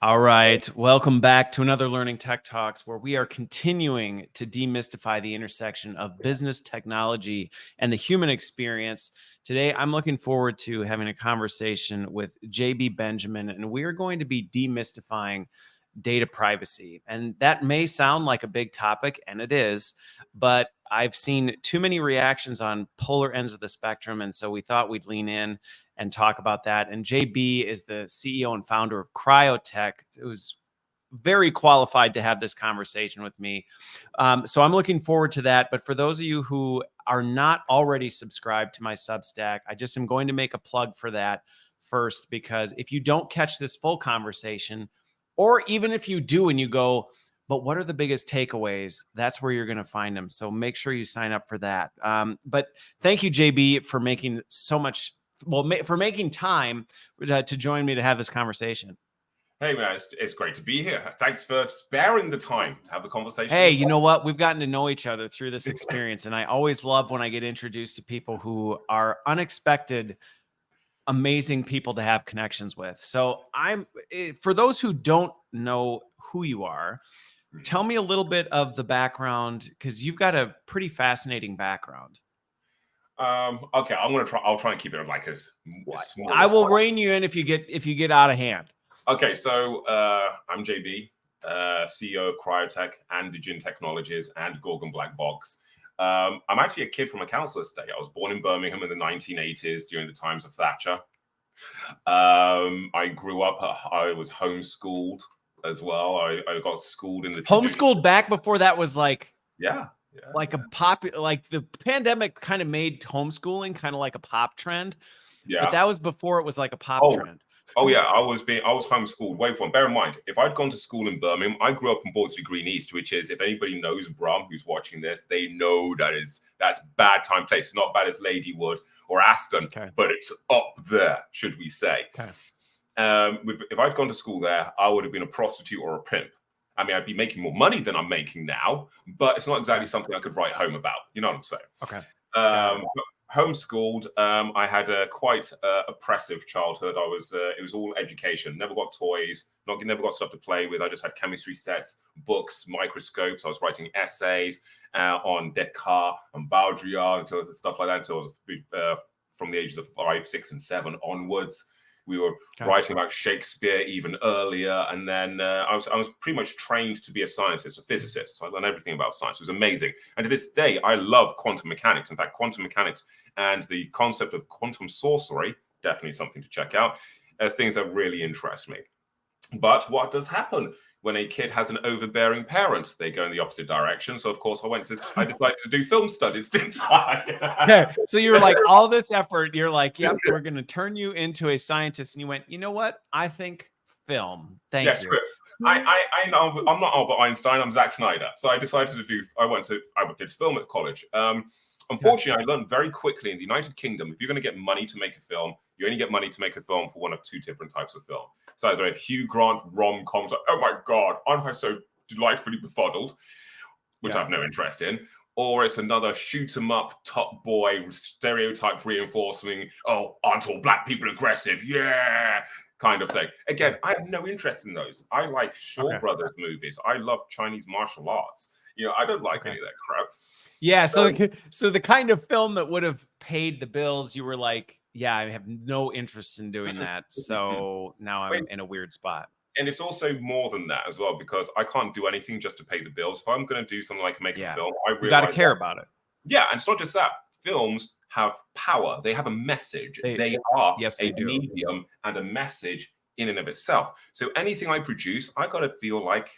All right. Welcome back to another Learning Tech Talks, where we are continuing to demystify the intersection of business technology and the human experience. Today, I'm looking forward to having a conversation with JB Benjamin, and we are going to be demystifying data privacy. And that may sound like a big topic, and it is, but I've seen too many reactions on polar ends of the spectrum. And so we thought we'd lean in and talk about that. And JB is the CEO and founder of Kryotech, who's very qualified to have this conversation with me. So I'm looking forward to that. But for those of you who are not already subscribed to my Substack, I just am going to make a plug for that first, because if you don't catch this full conversation, or even if you do and you go, but what are the biggest takeaways? That's where you're going to find them. So make sure you sign up for that. But thank you, JB, for making so much, for making time to join me to have this conversation. Hey, man, it's great to be here. Thanks for sparing the time to have the conversation. Hey, you know what? We've gotten to know each other through this experience. And I always love when I get introduced to people who are unexpected, amazing people to have connections with. So for those who don't know who you are, tell me a little bit of the background, because you've got a pretty fascinating background. Okay, I'll try and keep it like as small. I will rein you in if you get out of hand. Okay, so I'm JB, CEO of Kryotech and Digital Technologies and Gorgon Black Box. I'm actually a kid from a council estate. I was born in Birmingham in the 1980s during the times of Thatcher. I grew up. I was homeschooled as well. I got schooled in the homeschooled back before that was like like the pandemic kind of made homeschooling kind of like a pop trend. Yeah, but that was before it was like a pop trend. Oh yeah, I was homeschooled way from. Bear in mind, if I'd gone to school in Birmingham, I grew up in Bordesley Green East, which is, if anybody knows Brum who's watching this, they know that's bad time place. It's not bad as Ladywood or Aston, but it's up there, should we say? Okay. If I'd gone to school there, I would have been a prostitute or a pimp. I mean, I'd be making more money than I'm making now, but it's not exactly something I could write home about. You know what I'm saying? Okay. Homeschooled. I had a quite oppressive childhood. It was all education. Never got toys. Never got stuff to play with. I just had chemistry sets, books, microscopes. I was writing essays on Descartes and Baudrillard and stuff like that until I was from the ages of 5, 6, and 7 onwards. We were writing about Shakespeare even earlier, and then I was pretty much trained to be a scientist, a physicist. So I learned everything about science. It was amazing. And to this day, I love quantum mechanics. In fact, quantum mechanics and the concept of quantum sorcery, definitely something to check out, things that really interest me. But what does happen when a kid has an overbearing parent? They go in the opposite direction. So, of course, I decided to do film studies, didn't I? Okay. So you were like, all this effort, you're like, yep, we're going to turn you into a scientist. And you went, you know what? I think film. Thank you. I know I'm not Albert Einstein. I'm Zack Snyder. So I decided I did film at college. Unfortunately, I learned very quickly in the United Kingdom, if you're going to get money to make a film, you only get money to make a film for one of two different types of film. So either a Hugh Grant rom-coms, like, oh my God, aren't I so delightfully befuddled, which I have no interest in, or it's another shoot 'em up, top boy, stereotype reinforcing, oh, aren't all black people aggressive? Yeah, kind of thing. Again, I have no interest in those. I like Shaw Brothers movies. I love Chinese martial arts. You know, I don't like any of that crap. Yeah, so the kind of film that would have paid the bills, you were like, yeah, I have no interest in doing that. So now I'm in a weird spot. And it's also more than that as well, because I can't do anything just to pay the bills. If I'm going to do something like make a film, I realize you got to care about it. Yeah, and it's not just that. Films have power. They have a message. They are a medium and a message in and of itself. So anything I produce, I got to feel like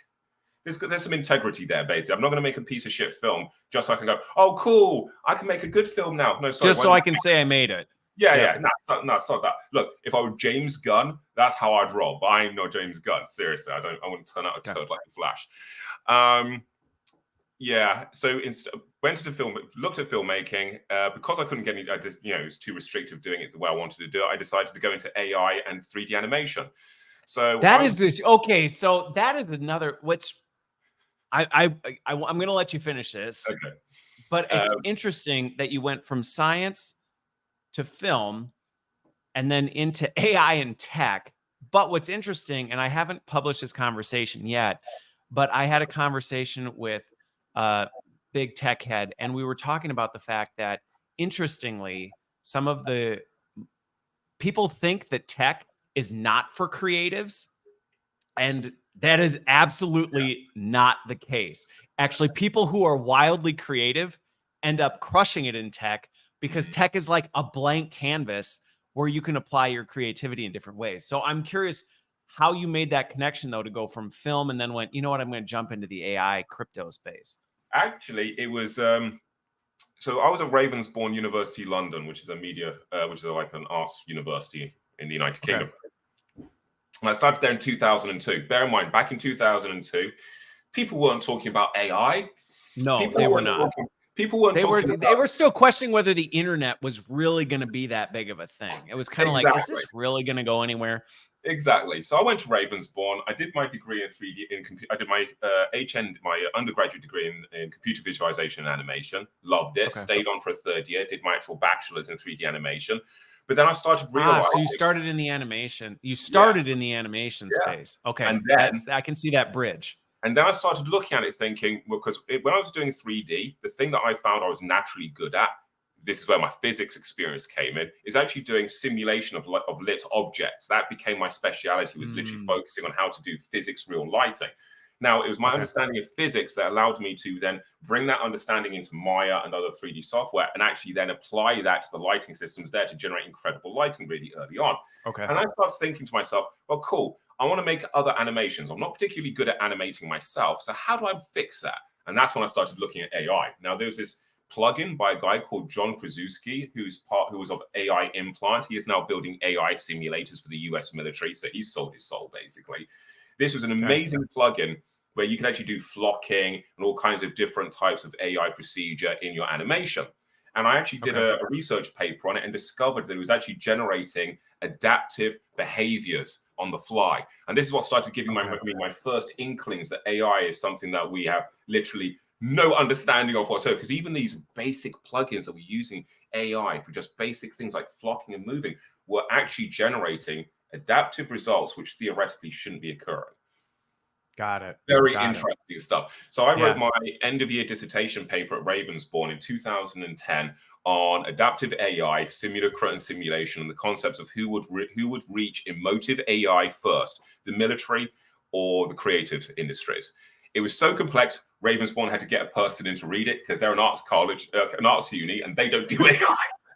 there's some integrity there, basically. I'm not going to make a piece of shit film just so I can go, oh, cool, I can make a good film now. No, sorry. Just so I can say I made it. Yeah. No, it's not that. Look, if I were James Gunn, that's how I'd roll. But I ain't no James Gunn. Seriously, I wouldn't turn out a turd like a Flash. So went to the film, looked at filmmaking. Because I couldn't get any, it was too restrictive doing it the way I wanted to do it. I decided to go into AI and 3D animation. So that is this. Okay, so that is another. I'm going to let you finish this. Okay. But it's interesting that you went from science to film and then into AI and tech. But what's interesting, and I haven't published this conversation yet, but I had a conversation with a big tech head, and we were talking about the fact that, interestingly, some of the people think that tech is not for creatives, and that is absolutely not the case. Actually, people who are wildly creative end up crushing it in tech, because tech is like a blank canvas where you can apply your creativity in different ways. So I'm curious how you made that connection, though, to go from film and then went, you know what, I'm going to jump into the AI crypto space. Actually, it was so I was at Ravensbourne University, London, which is a media, which is like an arts university in the United Kingdom. And I started there in 2002. Bear in mind, back in 2002, people weren't talking about AI. No, they were not. People weren't talking about... They were still questioning whether the internet was really going to be that big of a thing. It was kind of like, is this really going to go anywhere? Exactly. So I went to Ravensbourne. I did my degree in 3D. I did my my undergraduate degree in computer visualization and animation. Loved it. Stayed on for a third year. Did my actual bachelor's in 3D animation. But then I started realizing. So you started in the animation. You started in the animation space. Okay. And then I can see that bridge. And then I started looking at it thinking, well, because when I was doing 3D, the thing that I found I was naturally good at, this is where my physics experience came in, is actually doing simulation of lit objects. That became my speciality, was literally focusing on how to do physics real lighting. Now, it was my understanding of physics that allowed me to then bring that understanding into Maya and other 3D software and actually then apply that to the lighting systems there to generate incredible lighting really early on. And I started thinking to myself, well, cool. I want to make other animations. I'm not particularly good at animating myself. So how do I fix that? And that's when I started looking at AI. Now, there's this plugin by a guy called John Krasuski, who was of AI Implant. He is now building AI simulators for the US military. So he sold his soul, basically. This was an amazing plugin where you can actually do flocking and all kinds of different types of AI procedure in your animation. And I actually did a research paper on it and discovered that it was actually generating adaptive behaviors on the fly. And this is what started giving me my first inklings that AI is something that we have literally no understanding of whatsoever. Because even these basic plugins that we're using AI for just basic things like flocking and moving were actually generating adaptive results, which theoretically shouldn't be occurring. Got it. Very interesting stuff. So I wrote my end-of-year dissertation paper at Ravensbourne in 2010 on adaptive AI, simulacra and simulation, and the concepts of who would reach emotive AI first, the military or the creative industries. It was so complex, Ravensbourne had to get a person in to read it because they're an arts college, an arts uni, and they don't do AI.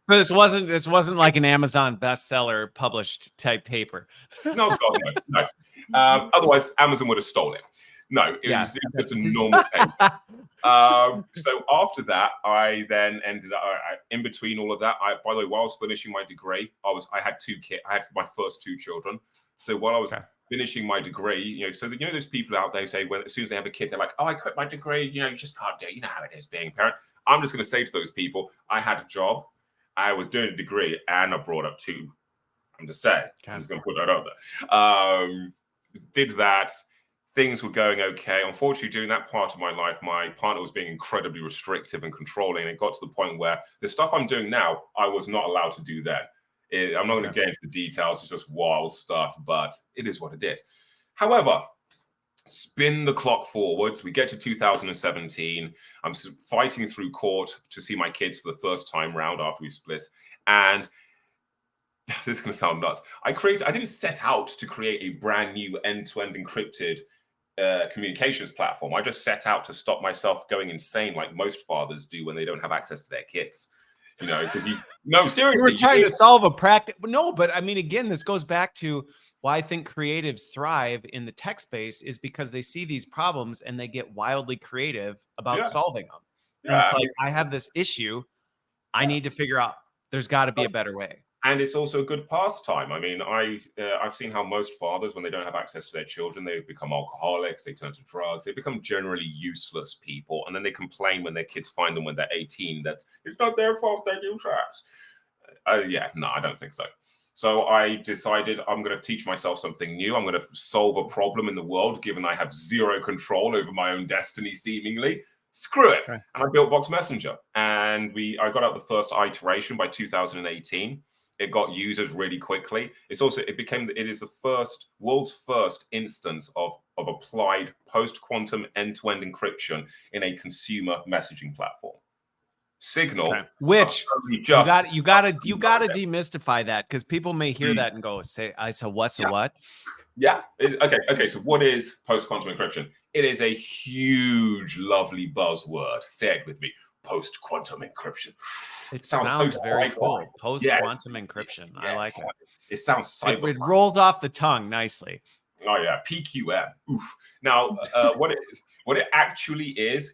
So this wasn't like an Amazon bestseller published type paper. No, God, no. Otherwise, Amazon would have stolen it. No, it was just a normal paper. So after that, I then ended up in between all of that. By the way, while I was finishing my degree, I had two kids. I had my first two children. So while I was finishing my degree, so those people out there who say as soon as they have a kid, they're like, "Oh, I quit my degree. You just can't do it. You know how it is being a parent." I'm just going to say to those people, I had a job, I was doing a degree, and I brought up two. I'm just saying. I'm just going to put that out there. Did that. Things were going okay. Unfortunately, during that part of my life, my partner was being incredibly restrictive and controlling. And it got to the point where the stuff I'm doing now, I was not allowed to do then. I'm not going to get into the details. It's just wild stuff, but it is what it is. However, spin the clock forwards. We get to 2017. I'm fighting through court to see my kids for the first time round after we split. And this is going to sound nuts. I didn't set out to create a brand new end-to-end encrypted communications platform. I just set out to stop myself going insane like most fathers do when they don't have access to their kids. No, seriously. You were trying to solve a practice. No, but I mean, again, this goes back to why I think creatives thrive in the tech space is because they see these problems and they get wildly creative about solving them. And it's like, I have this issue. I need to figure out there's got to be a better way. And it's also a good pastime. I mean, I've seen how most fathers, when they don't have access to their children, they become alcoholics, they turn to drugs, they become generally useless people. And then they complain when their kids find them when they're 18 that it's not their fault, they're useless. No, I don't think so. So I decided I'm going to teach myself something new. I'm going to solve a problem in the world, given I have zero control over my own destiny, seemingly. Screw it. And I built Vox Messenger. And I got out the first iteration by 2018. It got users really quickly. It is the world's first instance of applied post-quantum end-to-end encryption in a consumer messaging platform. Signal, which you got to demystify that, because people may hear that and go, what? Yeah. Okay. So what is post-quantum encryption? It is a huge, lovely buzzword. Say it with me. Post-quantum encryption. It sounds very cool. Post-quantum encryption. I like it. It sounds cyber. It rolls off the tongue nicely. Oh yeah, PQM. Oof. Now, what it actually is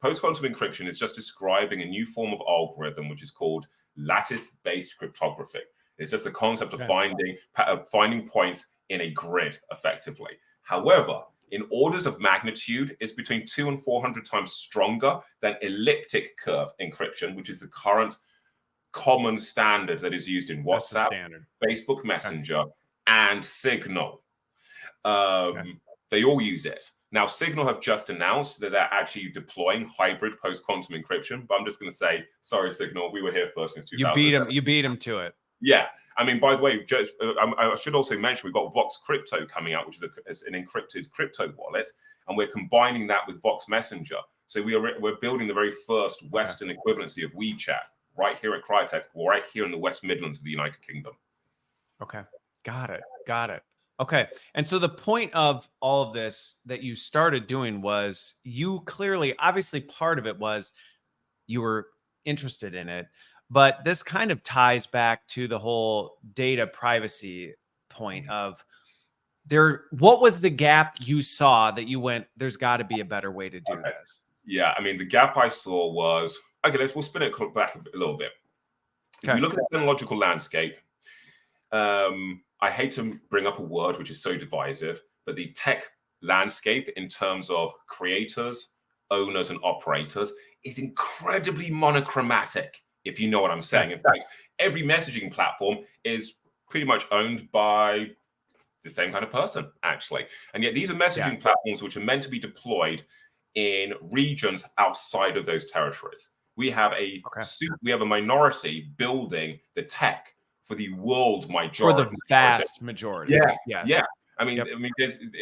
post-quantum encryption is just describing a new form of algorithm which is called lattice-based cryptography. It's just the concept of finding points in a grid effectively. However, in orders of magnitude, it's between 200 and 400 times stronger than elliptic curve encryption, which is the current common standard that is used in WhatsApp, Facebook Messenger, and Signal. They all use it. Now, Signal have just announced that they're actually deploying hybrid post-quantum encryption, but I'm just going to say, sorry, Signal, we were here first since 2000. You beat them to it. Yeah. I mean, by the way, I should also mention we've got Vox Crypto coming out, which is an encrypted crypto wallet, and we're combining that with Vox Messenger. So we're building the very first Western equivalency of WeChat right here at Kryotech, right here in the West Midlands of the United Kingdom. Okay, got it. Okay, and so the point of all of this that you started doing was you clearly, obviously, part of it was you were interested in it. But this kind of ties back to the whole data privacy point of what was the gap you saw that you went, there's got to be a better way to do this? Yeah, I mean, the gap I saw was, we'll spin it back a little bit. If we look at the technological landscape, I hate to bring up a word which is so divisive, but the tech landscape in terms of creators, owners, and operators is incredibly monochromatic. If you know what I'm saying. In fact, every messaging platform is pretty much owned by the same kind of person, actually. And yet these are messaging platforms which are meant to be deployed in regions outside of those territories. We have a minority building the tech for the world majority. For the vast majority. Yeah. I mean,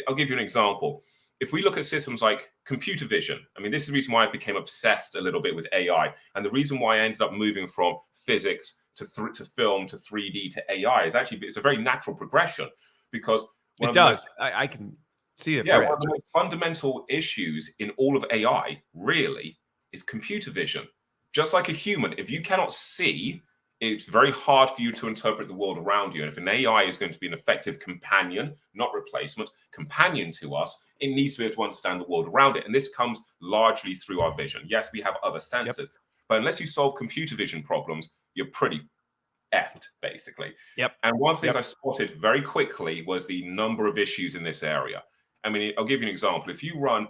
I'll give you an example. If we look at systems like computer vision, I mean, this is the reason why I became obsessed a little bit with AI. And the reason why I ended up moving from physics to film to 3D to AI is actually, it's a very natural progression, because I can see it. Yeah, one of the most fundamental issues in all of AI really is computer vision. Just like a human, if you cannot see, it's very hard for you to interpret the world around you. And if an AI is going to be an effective companion, not replacement, companion to us, it needs to be able to understand the world around it. And this comes largely through our vision. Yes, we have other senses, but unless you solve computer vision problems, you're pretty effed, basically. And one of the things I spotted very quickly was the number of issues in this area. I mean, I'll give you an example. If you run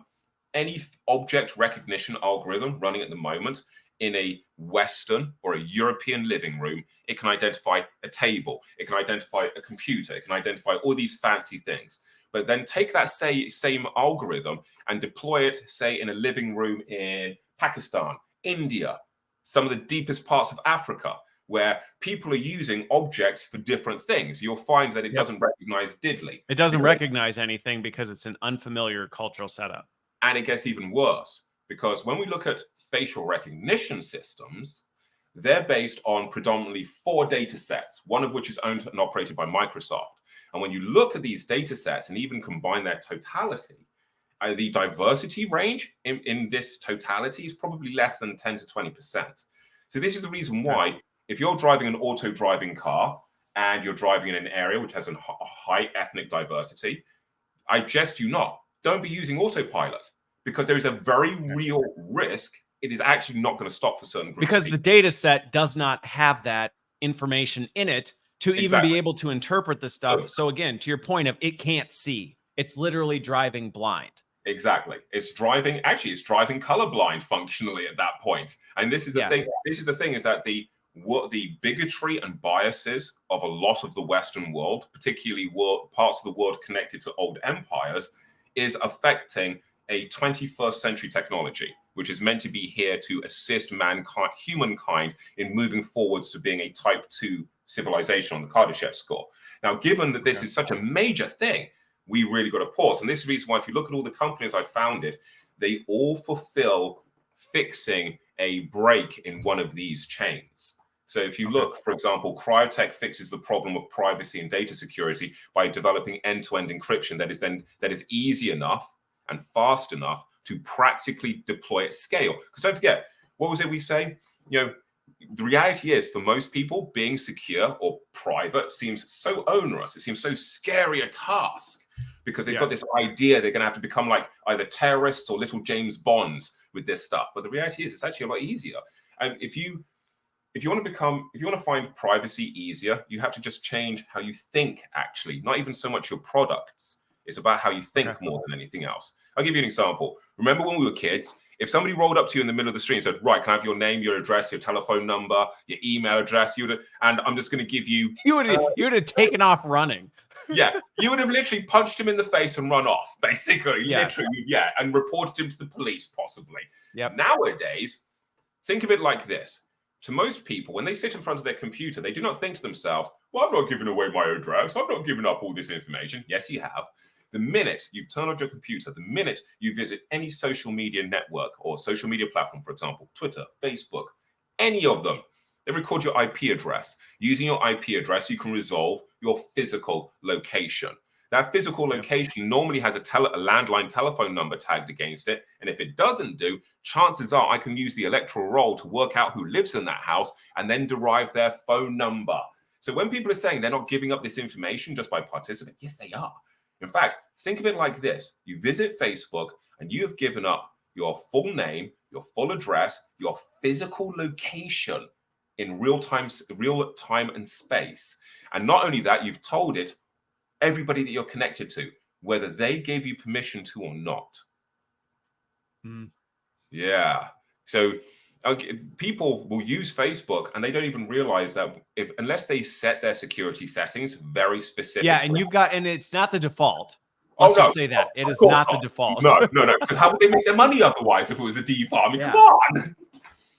any object recognition algorithm running at the moment in a Western or a European living room, it can identify a table, it can identify a computer, it can identify all these fancy things. But then take that same algorithm and deploy it, say, in a living room in Pakistan, India, some of the deepest parts of Africa, where people are using objects for different things. You'll find that it doesn't recognize diddly. It doesn't recognize anything because it's an unfamiliar cultural setup. And it gets even worse, because when we look at facial recognition systems, they're based on predominantly 4 data sets, one of which is owned and operated by Microsoft. And when you look at these data sets and even combine their totality, the diversity range in this totality is probably less than 10 to 20%. So this is the reason why, if you're driving an auto-driving car and you're driving in an area which has a high ethnic diversity, I jest you not, don't be using autopilot, because there is a very real risk it is actually not going to stop for certain groups. Because the data set does not have that information in it to even be able to interpret the stuff. So again, to your point of it can't see, it's literally driving blind. Exactly. It's driving colorblind functionally at that point. And this is the thing. This is the thing, is that the bigotry and biases of a lot of the Western world, particularly parts of the world connected to old empires, is affecting a 21st century technology, which is meant to be here to assist humankind in moving forwards to being a type 2 civilization on the Kardashev score. Now, given that this is such a major thing, we really got to pause. And this is the reason why, if you look at all the companies I founded, they all fulfill fixing a break in one of these chains. So if you look, for example, Kryotech fixes the problem of privacy and data security by developing end-to-end encryption that is easy enough and fast enough to practically deploy at scale. Because don't forget, what was it we say? The reality is, for most people, being secure or private seems so onerous. It seems so scary a task because they've got this idea they're going to have to become like either terrorists or little James Bonds with this stuff. But the reality is, it's actually a lot easier. And if you want to find privacy easier, you have to just change how you think, actually, not even so much your products. It's about how you think more than anything else. I'll give you an example. Remember when we were kids, if somebody rolled up to you in the middle of the street and said, right, can I have your name, your address, your telephone number, your email address, and I'm just going to give you... You would have taken off running. Yeah, you would have literally punched him in the face and run off, basically. Literally, and reported him to the police, possibly. Nowadays, think of it like this. To most people, when they sit in front of their computer, they do not think to themselves, well, I'm not giving away my address. I'm not giving up all this information. Yes, you have. The minute you've turned on your computer, the minute you visit any social media network or social media platform, for example, Twitter, Facebook, any of them, they record your IP address. Using your IP address, you can resolve your physical location. That physical location normally has a landline telephone number tagged against it. And if it doesn't do, chances are I can use the electoral roll to work out who lives in that house and then derive their phone number. So when people are saying they're not giving up this information just by participating, yes, they are. In fact, think of it like this. You visit Facebook and you have given up your full name, your full address, your physical location in real time and space. And not only that, you've told it everybody that you're connected to, whether they gave you permission to or not. Yeah. So people will use Facebook and they don't even realize that unless they set their security settings very specific. Yeah, and it's not the default. Let's just say that. It is not the default. No. Because how would they make their money otherwise if it was a default? I mean, come on.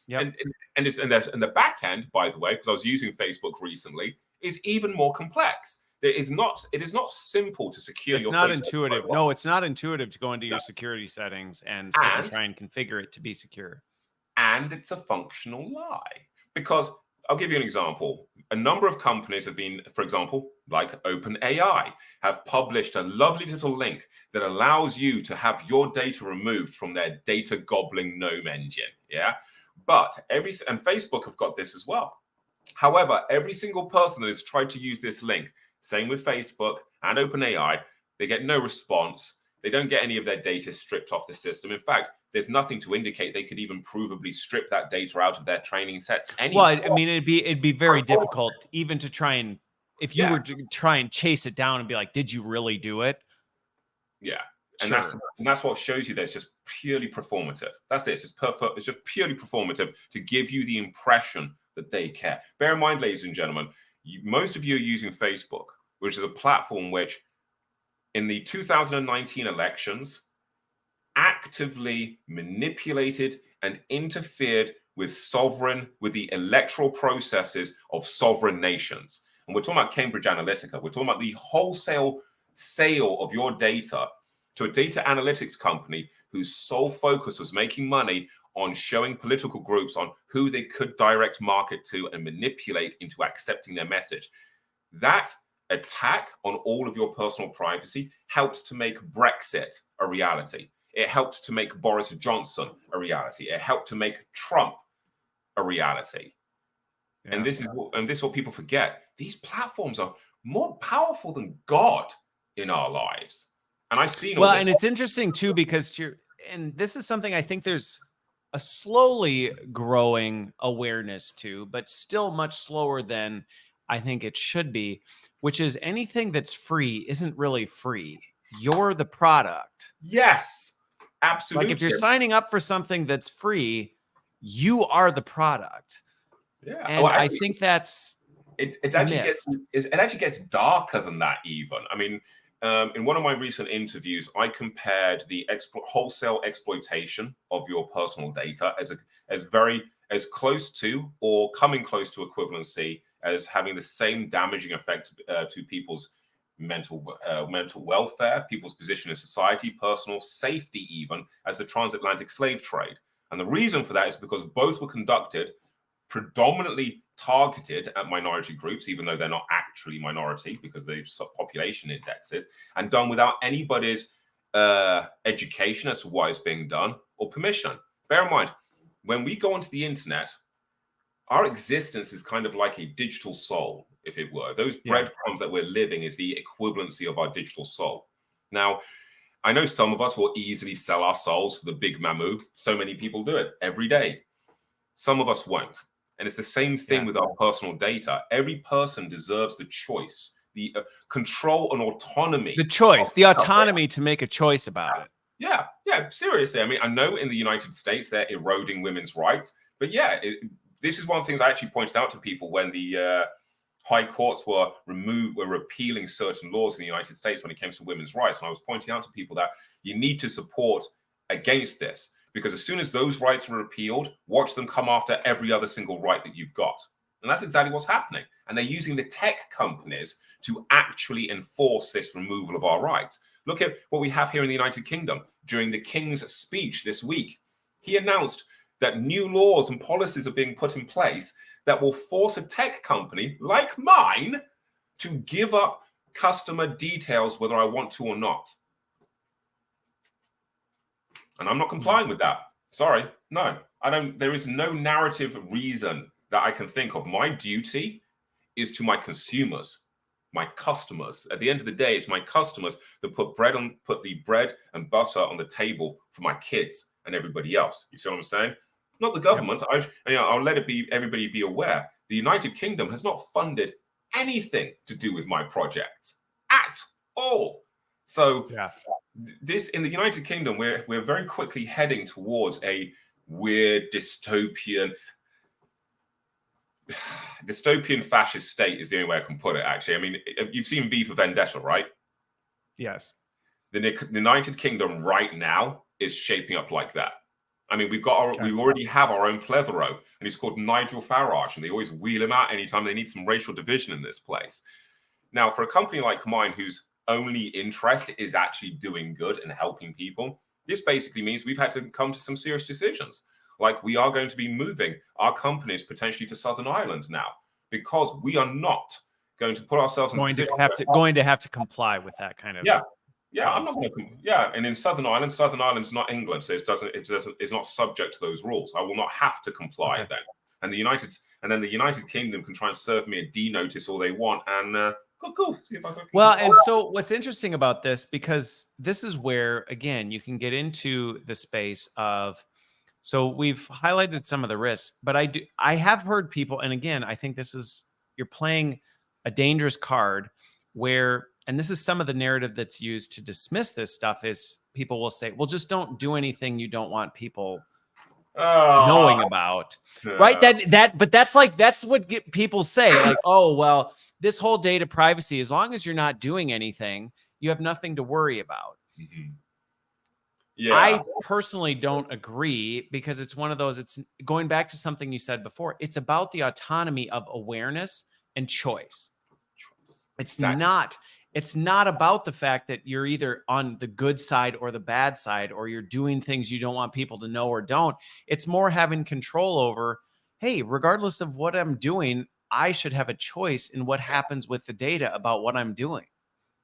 And the back end, by the way, because I was using Facebook recently, is even more complex. It is not simple to secure your Facebook. It's not intuitive. No, it's not intuitive to go into your security settings and sit and try and configure it to be secure. And it's a functional lie. Because I'll give you an example. A number of companies have been, for example, like OpenAI, have published a lovely little link that allows you to have your data removed from their data gobbling gnome engine. Yeah. But and Facebook have got this as well. However, every single person that has tried to use this link, same with Facebook and OpenAI, they get no response. They don't get any of their data stripped off the system. In fact, there's nothing to indicate they could even provably strip that data out of their training sets anymore. Well, I mean, it'd be very difficult even to try and, if you were to try and chase it down and be like, did you really do it? Yeah. And that's what shows you that it's just purely performative. That's it. It's just perfect. It's just purely performative to give you the impression that they care. Bear in mind, ladies and gentlemen, most of you are using Facebook, which is a platform which in the 2019 elections actively manipulated and interfered with the electoral processes of sovereign nations. And we're talking about Cambridge Analytica. We're talking about the wholesale sale of your data to a data analytics company whose sole focus was making money on showing political groups on who they could direct market to and manipulate into accepting their message. That attack on all of your personal privacy helped to make Brexit a reality. It helped to make Boris Johnson a reality. It helped to make Trump a reality. Yeah. And this is what people forget. These platforms are more powerful than God in our lives. And I've seen all this. And it's interesting too, because and this is something I think there's a slowly growing awareness to, but still much slower than I think it should be, which is anything that's free isn't really free. You're the product. Yes, absolutely. Like if you're signing up for something that's free, you are the product. Yeah. And I think that's it actually gets darker than that even. I mean, in one of my recent interviews, I compared the wholesale exploitation of your personal data as close to or coming close to equivalency as having the same damaging effect to people's mental welfare, people's position in society, personal safety, even as the transatlantic slave trade. And the reason for that is because both were conducted predominantly targeted at minority groups, even though they're not actually minority because they've population indexes, and done without anybody's education as to why it's being done or permission. Bear in mind, when we go onto the internet, our existence is kind of like a digital soul, if it were. Those breadcrumbs that we're living is the equivalency of our digital soul. Now, I know some of us will easily sell our souls for the big mamu. So many people do it every day. Some of us won't. And it's the same thing with our personal data. Every person deserves the choice, the control and autonomy. The choice, the autonomy to make a choice about it. Yeah, seriously. I mean, I know in the United States, they're eroding women's rights. But this is one of the things I actually pointed out to people when the high courts were repealing certain laws in the United States when it came to women's rights. And I was pointing out to people that you need to support against this. Because as soon as those rights were repealed, watch them come after every other single right that you've got. And that's exactly what's happening. And they're using the tech companies to actually enforce this removal of our rights. Look at what we have here in the United Kingdom. During the King's speech this week, he announced that new laws and policies are being put in place that will force a tech company like mine to give up customer details whether I want to or not. And I'm not complying with that. Sorry. No, I don't. There is no narrative reason that I can think of. My duty is to my consumers, my customers. At the end of the day, it's my customers that put the bread and butter on the table for my kids and everybody else. You see what I'm saying? Not the government. I'll let everybody be aware. The United Kingdom has not funded anything to do with my projects at all. So this in the United Kingdom, we're very quickly heading towards a weird dystopian fascist state is the only way I can put it, actually. I mean, you've seen V for Vendetta, right? Yes. The United Kingdom right now is shaping up like that. I mean, we already have our own plethora, and he's called Nigel Farage, and they always wheel him out anytime they need some racial division in this place. Now, for a company like mine, whose only interest is actually doing good and helping people, this basically means we've had to come to some serious decisions. Like, we are going to be moving our companies potentially to Southern Ireland now, because we are not going to put ourselves in going to have to comply with that kind of I'm not going to. And in Southern Ireland's not England, so it's not subject to those rules. I will not have to comply then. And the United Kingdom can try and serve me a D notice all they want, and cool. See if I can. Well, and so what's interesting about this, because this is where again you can get into the space of. So we've highlighted some of the risks, but I have heard people, and again, I think you're playing a dangerous card where, and this is some of the narrative that's used to dismiss this stuff, is people will say, well, just don't do anything you don't want people knowing about. Right. But that's what people say, like, oh, well, this whole data privacy, as long as you're not doing anything, you have nothing to worry about. Mm-hmm. I personally don't agree, because it's one of those, it's going back to something you said before. It's about the autonomy of awareness and choice. It's not about the fact that you're either on the good side or the bad side, or you're doing things you don't want people to know or don't. It's more having control over, hey, regardless of what I'm doing, I should have a choice in what happens with the data about what I'm doing.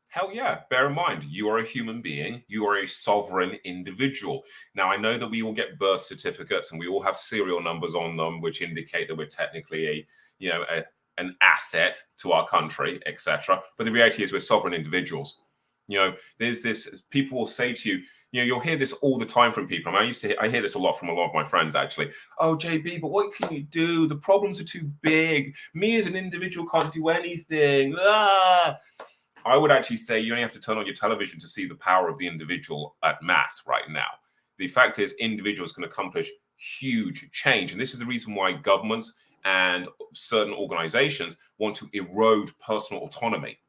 Hell yeah. Bear in mind, you are a human being. You are a sovereign individual. Now, I know that we all get birth certificates and we all have serial numbers on them, which indicate that we're technically an asset to our country, etc. But the reality is we're sovereign individuals. There's this, people will say to you, you'll hear this all the time from people. And I hear this a lot from a lot of my friends, actually. Oh, JB, but what can you do? The problems are too big. Me as an individual can't do anything. I would actually say you only have to turn on your television to see the power of the individual at mass right now. The fact is, individuals can accomplish huge change. And this is the reason why governments and certain organizations want to erode personal autonomy.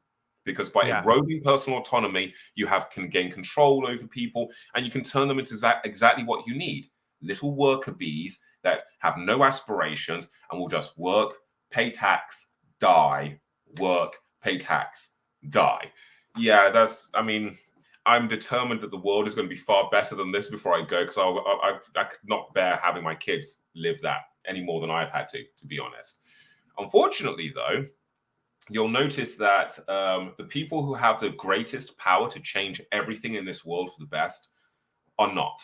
Because by eroding personal autonomy, you can gain control over people, and you can turn them into exactly what you need. Little worker bees that have no aspirations and will just work, pay tax, die, work, pay tax, die. Yeah, I'm determined that the world is going to be far better than this before I go, because I could not bear having my kids live that any more than I've had to be honest. Unfortunately, though, you'll notice that the people who have the greatest power to change everything in this world for the best are not.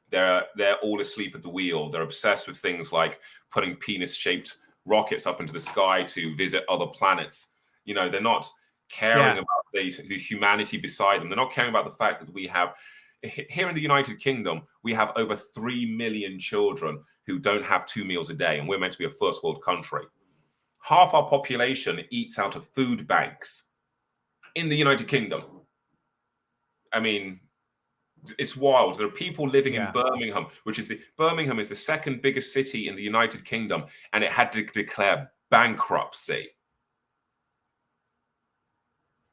They're all asleep at the wheel. They're obsessed with things like putting penis-shaped rockets up into the sky to visit other planets. They're not caring about the humanity beside them. They're not caring about the fact that we have, here in the United Kingdom, we have over 3 million children who don't have 2 meals a day, and we're meant to be a first world country. Half our population eats out of food banks in the United Kingdom. I mean, it's wild. There are people living in Birmingham, Birmingham is the second biggest city in the United Kingdom, and it had to declare bankruptcy.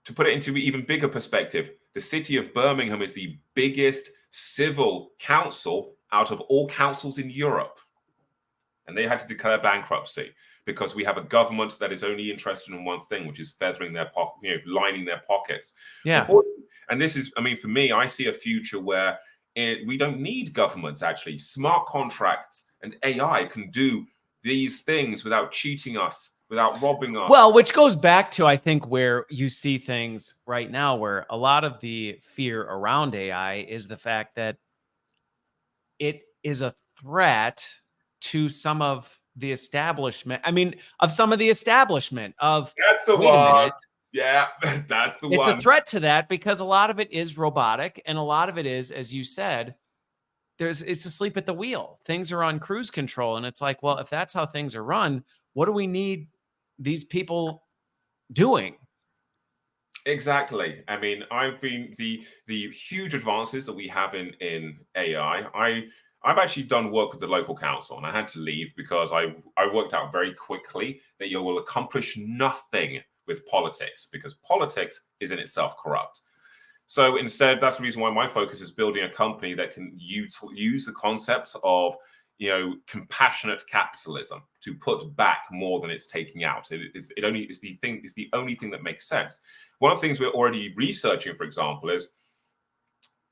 To put it into even bigger perspective, the city of Birmingham is the biggest civil council out of all councils in Europe. And they had to declare bankruptcy because we have a government that is only interested in one thing, which is feathering their lining their pockets. Yeah. And this is, for me, I see a future where we don't need governments, actually. Smart contracts and AI can do these things without cheating us, without robbing us. Well, which goes back to, I think, where you see things right now, where a lot of the fear around AI is the fact that it is a threat to some of the establishment. That's the one. Yeah, that's the one. It's a threat to that because a lot of it is robotic, and a lot of it is, as you said, it's asleep at the wheel. Things are on cruise control, and it's like, well, if that's how things are run, what do we need these people doing? Exactly. I've been the huge advances that we have in AI. I've actually done work with the local council, and I had to leave because I worked out very quickly that you will accomplish nothing with politics, because politics is in itself corrupt. So instead, that's the reason why my focus is building a company that can use the concepts of compassionate capitalism to put back more than it's taking out. It's the only thing that makes sense. One of the things we're already researching, for example, is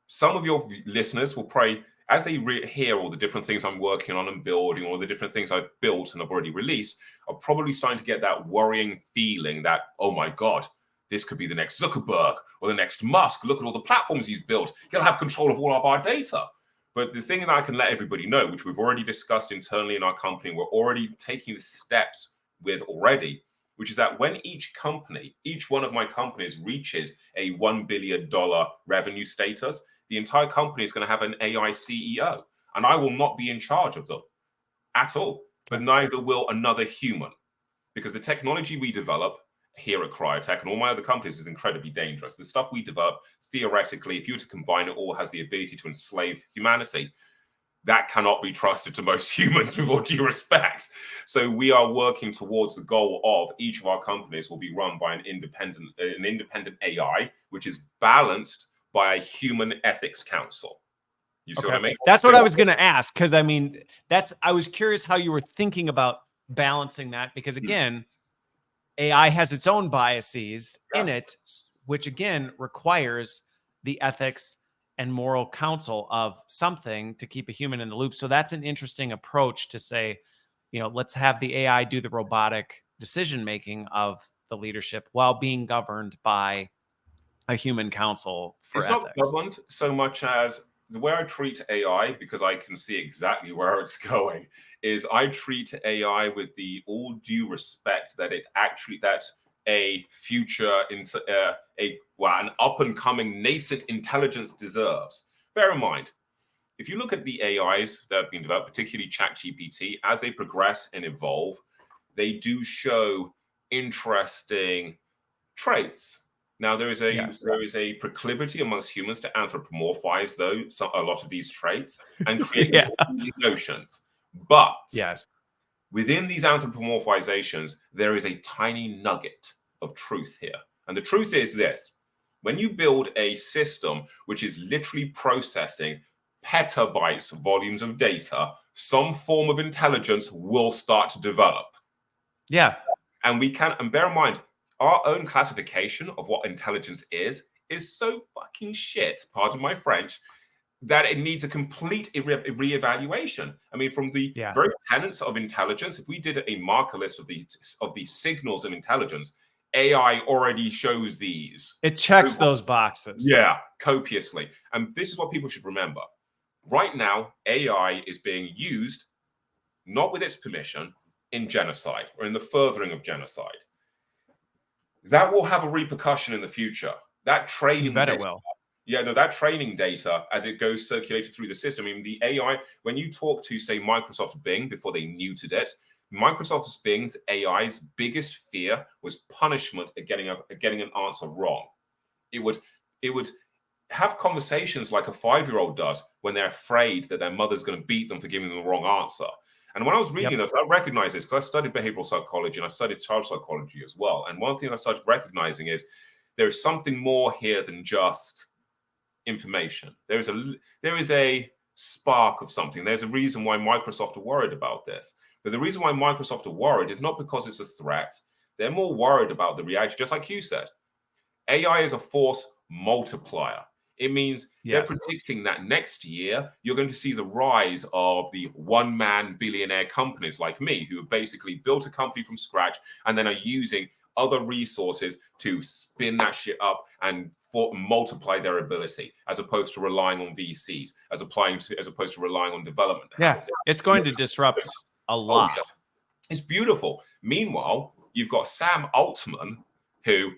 some of your listeners will probably, as they hear all the different things I'm working on and building, all the different things I've built and I've already released, are probably starting to get that worrying feeling that, oh my God, this could be the next Zuckerberg or the next Musk. Look at all the platforms he's built. He'll have control of all of our data. But the thing that I can let everybody know, which we've already discussed internally in our company, we're already taking the steps with already, which is that when each one of my companies reaches a $1 billion revenue status, the entire company is going to have an AI CEO, and I will not be in charge of them at all, but neither will another human, because the technology we develop here at Kryotech and all my other companies is incredibly dangerous. The stuff we develop, theoretically, if you were to combine it all, has the ability to enslave humanity. That cannot be trusted to most humans, with all due respect. So we are working towards the goal of each of our companies will be run by an independent AI, which is balanced by a human ethics council. You see what I mean? That's what I was going to ask, because I was curious how you were thinking about balancing that, because again, AI has its own biases in it, which again requires the ethics and moral counsel of something to keep a human in the loop. So that's an interesting approach to say, let's have the AI do the robotic decision-making of the leadership while being governed by a human counsel for ethics. It's not governed so much as the way I treat AI, because I can see exactly where it's going, is I treat AI with the all due respect that a future into an up and coming nascent intelligence deserves. Bear in mind, if you look at the AIs that have been developed, particularly ChatGPT, as they progress and evolve, they do show interesting traits. Now, there is a proclivity amongst humans to anthropomorphize a lot of these traits and create these notions. But within these anthropomorphizations, there is a tiny nugget of truth here. And the truth is this: when you build a system which is literally processing petabytes of volumes of data, some form of intelligence will start to develop. Yeah. And we can, and bear in mind, our own classification of what intelligence is so fucking shit, pardon my French, that it needs a complete reevaluation. I mean, from the very tenets of intelligence, if we did a marker list of the signals of intelligence, AI already shows these. It checks those boxes. Yeah, copiously. And this is what people should remember. Right now, AI is being used, not with its permission, in genocide or in the furthering of genocide. That will have a repercussion in the future. That training You bet data, it will. yeah, no, that training data, as it goes circulated through the system. I mean, the AI, when you talk to, say, Microsoft Bing before they neutered it, Microsoft's Bing's AI's biggest fear was punishment at getting an answer wrong. It would have conversations like a 5-year-old does when they're afraid that their mother's going to beat them for giving them the wrong answer. And when I was reading this, I recognized this because I studied behavioral psychology and I studied child psychology as well. And one of the things I started recognizing is there is something more here than just information. There is a spark of something. There's a reason why Microsoft are worried about this. But the reason why Microsoft are worried is not because it's a threat. They're more worried about the reality, just like you said. AI is a force multiplier. It means they're predicting that next year, you're going to see the rise of the one-man billionaire companies like me, who have basically built a company from scratch and then are using other resources to spin that shit up and multiply their ability, as opposed to relying on VCs, as opposed to relying on development. Yeah, it's going to disrupt a lot. Yeah. It's beautiful. Meanwhile, you've got Sam Altman, who,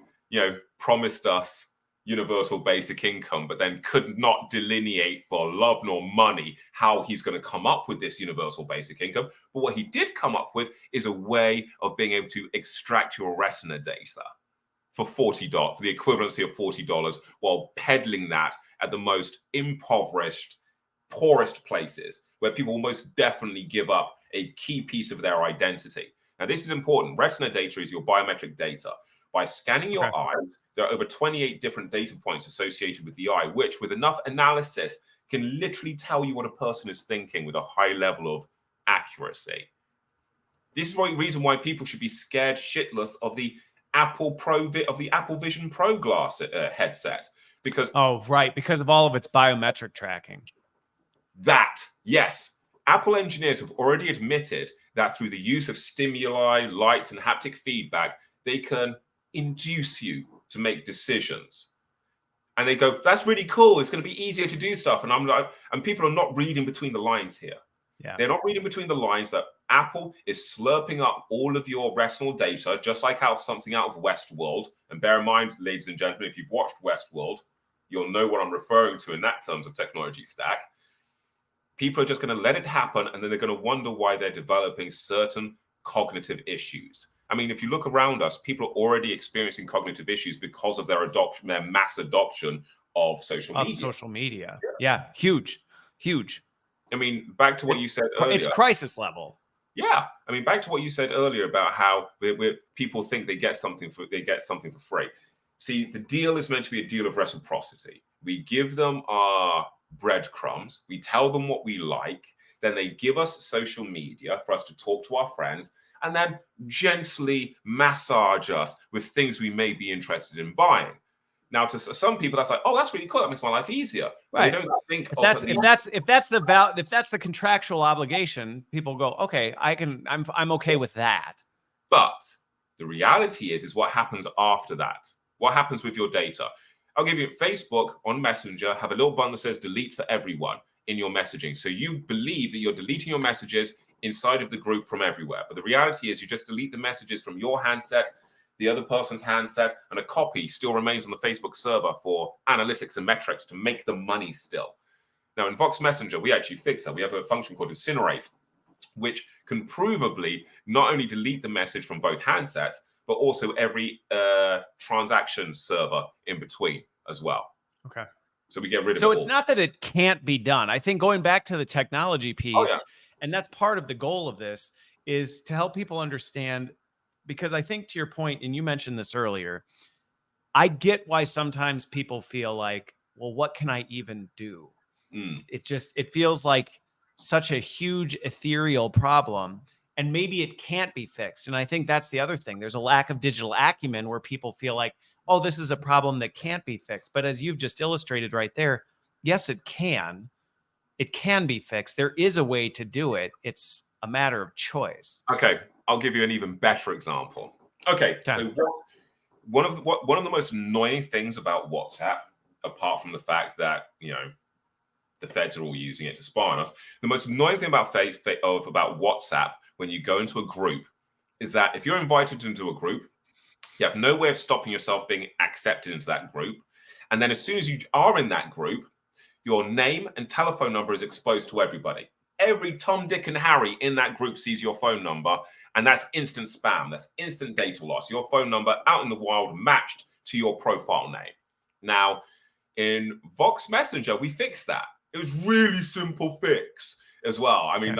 promised us universal basic income, but then could not delineate for love nor money how he's going to come up with this universal basic income. But what he did come up with is a way of being able to extract your retina data for $40, for the equivalency of $40, while peddling that at the most impoverished, poorest places where people will most definitely give up a key piece of their identity. Now, this is important. Retina data is your biometric data. By scanning your eyes, there are over 28 different data points associated with the eye, which with enough analysis can literally tell you what a person is thinking with a high level of accuracy. This is the reason why people should be scared shitless of the Apple Vision Pro glass headset, because because of all of its biometric tracking. Yes, Apple engineers have already admitted that through the use of stimuli, lights, and haptic feedback, they can induce you to make decisions. And they go, that's really cool. It's going to be easier to do stuff. And I'm like, and people are not reading between the lines here. Yeah. They're not reading between the lines that Apple is slurping up all of your retinal data, just like something out of Westworld. And bear in mind, ladies and gentlemen, if you've watched Westworld, you'll know what I'm referring to in that terms of technology stack. People are just going to let it happen, and then they're going to wonder why they're developing certain cognitive issues. I mean, if you look around us, people are already experiencing cognitive issues because of their mass adoption of social media. Yeah, huge. I mean, back to what you said earlier. It's crisis level. Yeah, I mean, back to what you said earlier about how people think they get something for free. See, the deal is meant to be a deal of reciprocity. We give them our breadcrumbs, we tell them what we like, then they give us social media for us to talk to our friends, and then gently massage us with things we may be interested in buying. Now, to some people, that's like, oh, that's really cool. That makes my life easier. Right. They don't think if that's the contractual obligation, people go, okay, I'm okay with that. But the reality is what happens after that. What happens with your data? I'll give you Facebook on Messenger, have a little button that says delete for everyone in your messaging. So you believe that you're deleting your messages inside of the group from everywhere. But the reality is you just delete the messages from your handset, the other person's handset, and a copy still remains on the Facebook server for analytics and metrics to make the money still. Now, in Vox Messenger, we actually fix that. We have a function called incinerate, which can provably not only delete the message from both handsets, but also every transaction server in between as well. Okay. So we get rid of it. So it's not that it can't be done. I think going back to the technology piece, and that's part of the goal of this, is to help people understand, because I think to your point, and you mentioned this earlier, I get why sometimes people feel like, well, what can I even do? It feels like such a huge ethereal problem. and maybe it can't be fixed. And I think that's the other thing. There's a lack of digital acumen where people feel like, oh, this is a problem that can't be fixed. But as you've just illustrated right there, yes, it can. It can be fixed. There is a way to do it. It's a matter of choice. Okay, I'll give you an even better example. Okay, so one of the most annoying things about WhatsApp, apart from the fact that the feds are all using it to spy on us, the most annoying thing about WhatsApp when you go into a group is that if you're invited into a group, you have no way of stopping yourself being accepted into that group, and then as soon as you are in that group, your name and telephone number is exposed to everybody. Every Tom, Dick, and Harry in that group sees your phone number, and that's instant spam. That's instant data loss. Your phone number out in the wild matched to your profile name. Now, in Vox Messenger, we fixed that. It was really simple fix as well. I mean,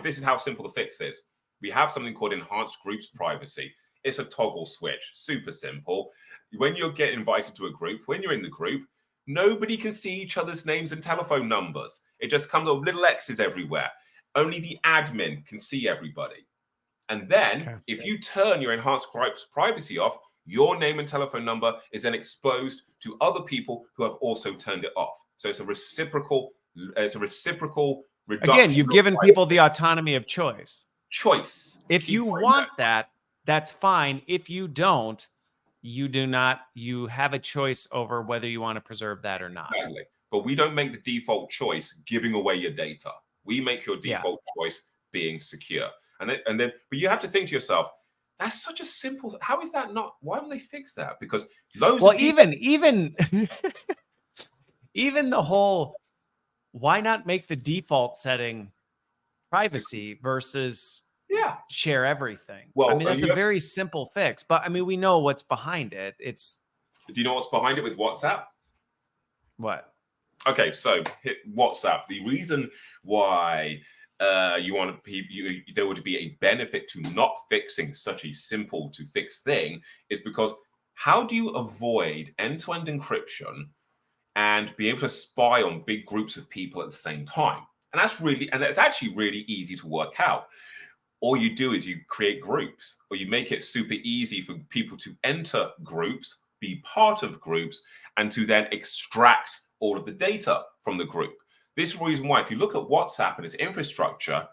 this is how simple the fix is. We have something called enhanced groups privacy. It's a toggle switch, super simple. When you get invited to a group, when you're in the group, nobody can see each other's names and telephone numbers. It just comes with little X's everywhere. Only the admin can see everybody. And then if you turn your enhanced groups privacy off, your name and telephone number is then exposed to other people who have also turned it off. So it's a reciprocal reduction. Again, you've given people the autonomy of choice. If you want that, that's fine. If you don't, you do not. You have a choice over whether you want to preserve that or not. Exactly. But we don't make the default choice giving away your data. We make your default choice being secure. And then, but you have to think to yourself, that's such a simple. How is that not? Why haven't they fixed that? Because loads of people, even the whole, why not make the default setting privacy versus share everything? Well, I mean, that's a very simple fix, but I mean, we know what's behind it. Do you know what's behind it with WhatsApp? What? Okay, so hit WhatsApp. The reason why there would be a benefit to not fixing such a simple to fix thing is because how do you avoid end-to-end encryption and be able to spy on big groups of people at the same time? And that's actually really easy to work out. All you do is you create groups, or you make it super easy for people to enter groups, be part of groups, and to then extract all of the data from the group. This is the reason why, if you look at WhatsApp and its infrastructure,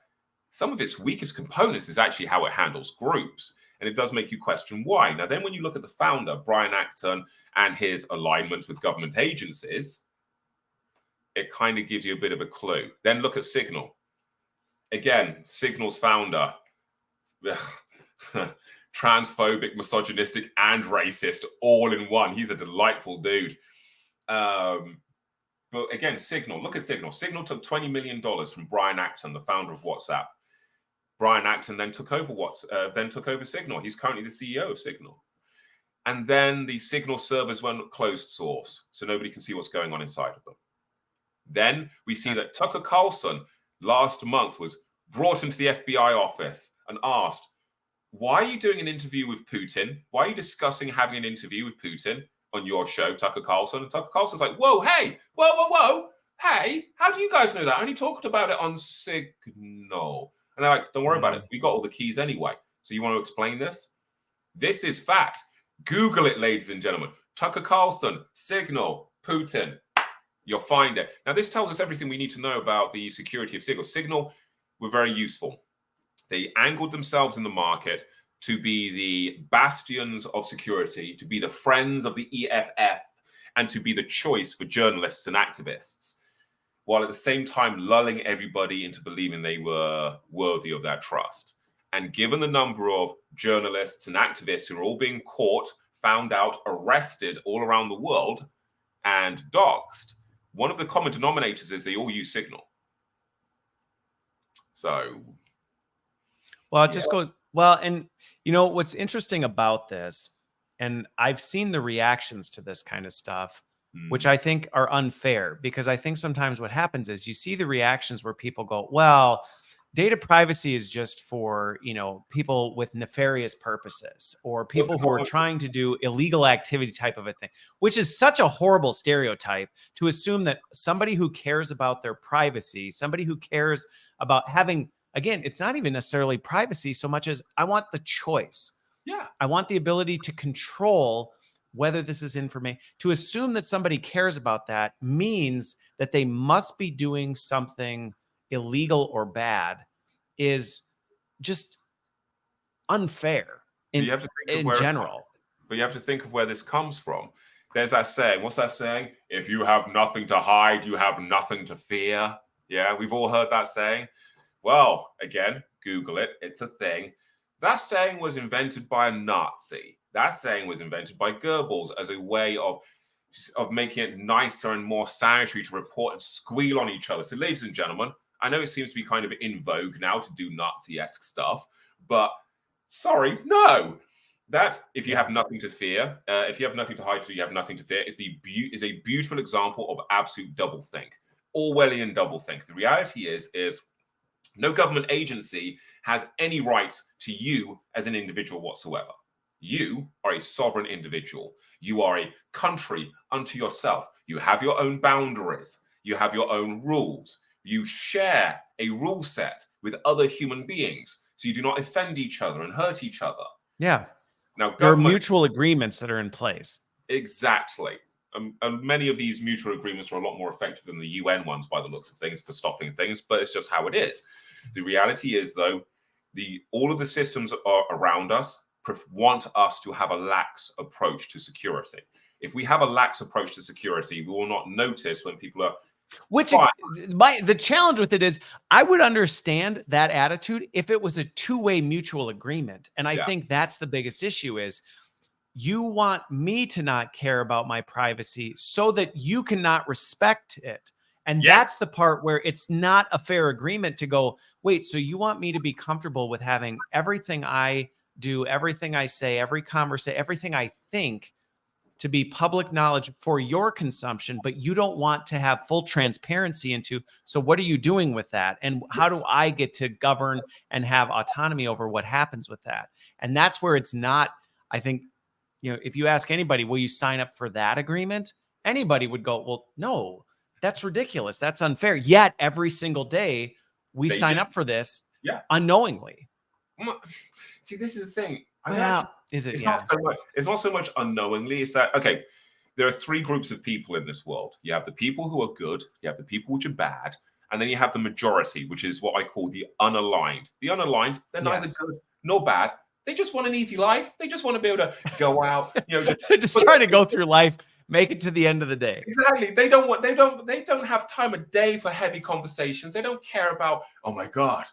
some of its weakest components is actually how it handles groups. And it does make you question why. Now, then when you look at the founder, Brian Acton, and his alignment with government agencies, it kind of gives you a bit of a clue. Then look at Signal. Again, Signal's founder, transphobic, misogynistic, and racist all in one. He's a delightful dude. But again, Signal, look at Signal. Signal took $20 million from Brian Acton, the founder of WhatsApp. Brian Acton then took over Signal. He's currently the CEO of Signal. And then the Signal servers went closed source, so nobody can see what's going on inside of them. Then we see that Tucker Carlson last month was brought into the FBI office and asked, why are you doing an interview with Putin? Why are you discussing having an interview with Putin on your show, Tucker Carlson? And Tucker Carlson's like, whoa, hey, whoa. Hey, how do you guys know that? I only talked about it on Signal. And they're like, don't worry about it. We got all the keys anyway. So you want to explain this? This is fact. Google it, ladies and gentlemen. Tucker Carlson, Signal, Putin. You'll find it. Now, this tells us everything we need to know about the security of Signal. Signal were very useful. They angled themselves in the market to be the bastions of security, to be the friends of the EFF, and to be the choice for journalists and activists, while at the same time lulling everybody into believing they were worthy of that trust. And given the number of journalists and activists who are all being caught, found out, arrested all around the world, and doxxed, one of the common denominators is they all use Signal. So, and you know, what's interesting about this, and I've seen the reactions to this kind of stuff, which I think are unfair, because I think sometimes what happens is you see the reactions where people go, well, data privacy is just for, people with nefarious purposes, or people who are trying to do illegal activity type of a thing, which is such a horrible stereotype to assume that somebody who cares about their privacy, somebody who cares about having again, it's not even necessarily privacy so much as I want the choice. Yeah. I want the ability to control whether this is information. To assume that somebody cares about that means that they must be doing something illegal or bad is just unfair But you have to think of in where it general. But you have to think of where this comes from. There's that saying. What's that saying? If you have nothing to hide, you have nothing to fear. Yeah, we've all heard that saying. Well, again, Google it. It's a thing. That saying was invented by a Nazi. That saying was invented by Goebbels as a way of making it nicer and more sanitary to report and squeal on each other. So, ladies and gentlemen, I know it seems to be kind of in vogue now to do Nazi-esque stuff, but sorry, no. That if you have nothing to fear, if you have nothing to hide, you have nothing to fear, is a beautiful example of absolute doublethink, Orwellian doublethink. The reality is no government agency has any rights to you as an individual whatsoever. You are a sovereign individual. You are a country unto yourself. You have your own boundaries. You have your own rules. You share a rule set with other human beings, so you do not offend each other and hurt each other. Yeah. Now, There are government mutual agreements that are in place. exactly. And many of these mutual agreements are a lot more effective than the UN ones by the looks of things for stopping things, but it's just how it is. The reality is, though, all of the systems are around us want us to have a lax approach to security. If we have a lax approach to security, we will not notice when people are the challenge with it is I would understand that attitude if it was a two-way mutual agreement. And I think that's the biggest issue is you want me to not care about my privacy so that you cannot respect it. And that's the part where it's not a fair agreement to go, wait, so you want me to be comfortable with having everything I do, everything I say, every conversation, everything I think to be public knowledge for your consumption, but you don't want to have full transparency into, so what are you doing with that? And how do I get to govern and have autonomy over what happens with that? And that's where it's not, I think, if you ask anybody, will you sign up for that agreement? Anybody would go, well, no, that's ridiculous. That's unfair. Yet every single day we sign up for this unknowingly. See, this is the thing. Is it? It's not so much unknowingly. It's that, okay, there are three groups of people in this world. You have the people who are good, you have the people which are bad, and then you have the majority, which is what I call the unaligned. The unaligned, they're neither good nor bad. They just want an easy life. They just want to be able to go out, just try to go through life, make it to the end of the day. Exactly. They don't have time of day for heavy conversations. They don't care about, oh my God,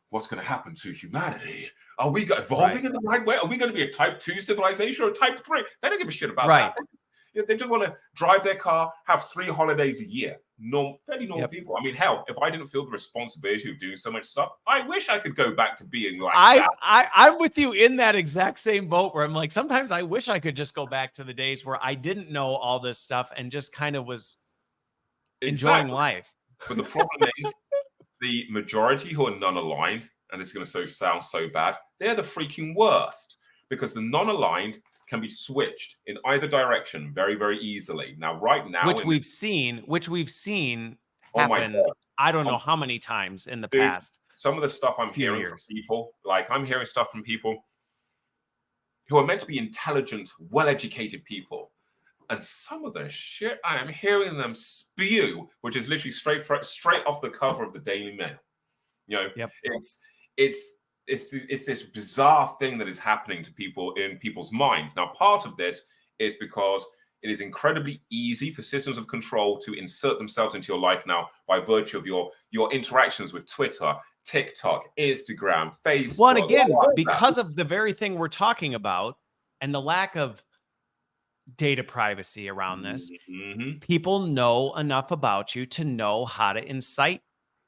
what's going to happen to humanity? Are we evolving in the right way? Are we going to be a type 2 civilization or a type 3? They don't give a shit about that. They just want to drive their car, have 3 holidays a year. Fairly normal people. I mean, hell, if I didn't feel the responsibility of doing so much stuff, I wish I could go back to being like that. I'm with you in that exact same boat where I'm like, sometimes I wish I could just go back to the days where I didn't know all this stuff and just kind of was enjoying life. But the problem is the majority who are non-aligned, and this is going to sound so bad, they're the freaking worst because the non-aligned can be switched in either direction very, very easily. Now, right now, which we've seen happen. I don't know how many times in the past. Some of the stuff I'm hearing from people, like I'm hearing stuff from people who are meant to be intelligent, well-educated people. And some of the shit I am hearing them spew, which is literally straight off the cover of the Daily Mail. It's this bizarre thing that is happening to people in people's minds. Now, part of this is because it is incredibly easy for systems of control to insert themselves into your life now by virtue of your interactions with Twitter, TikTok, Instagram, Facebook. Well, and again, because of the very thing we're talking about and the lack of data privacy around this, people know enough about you to know how to incite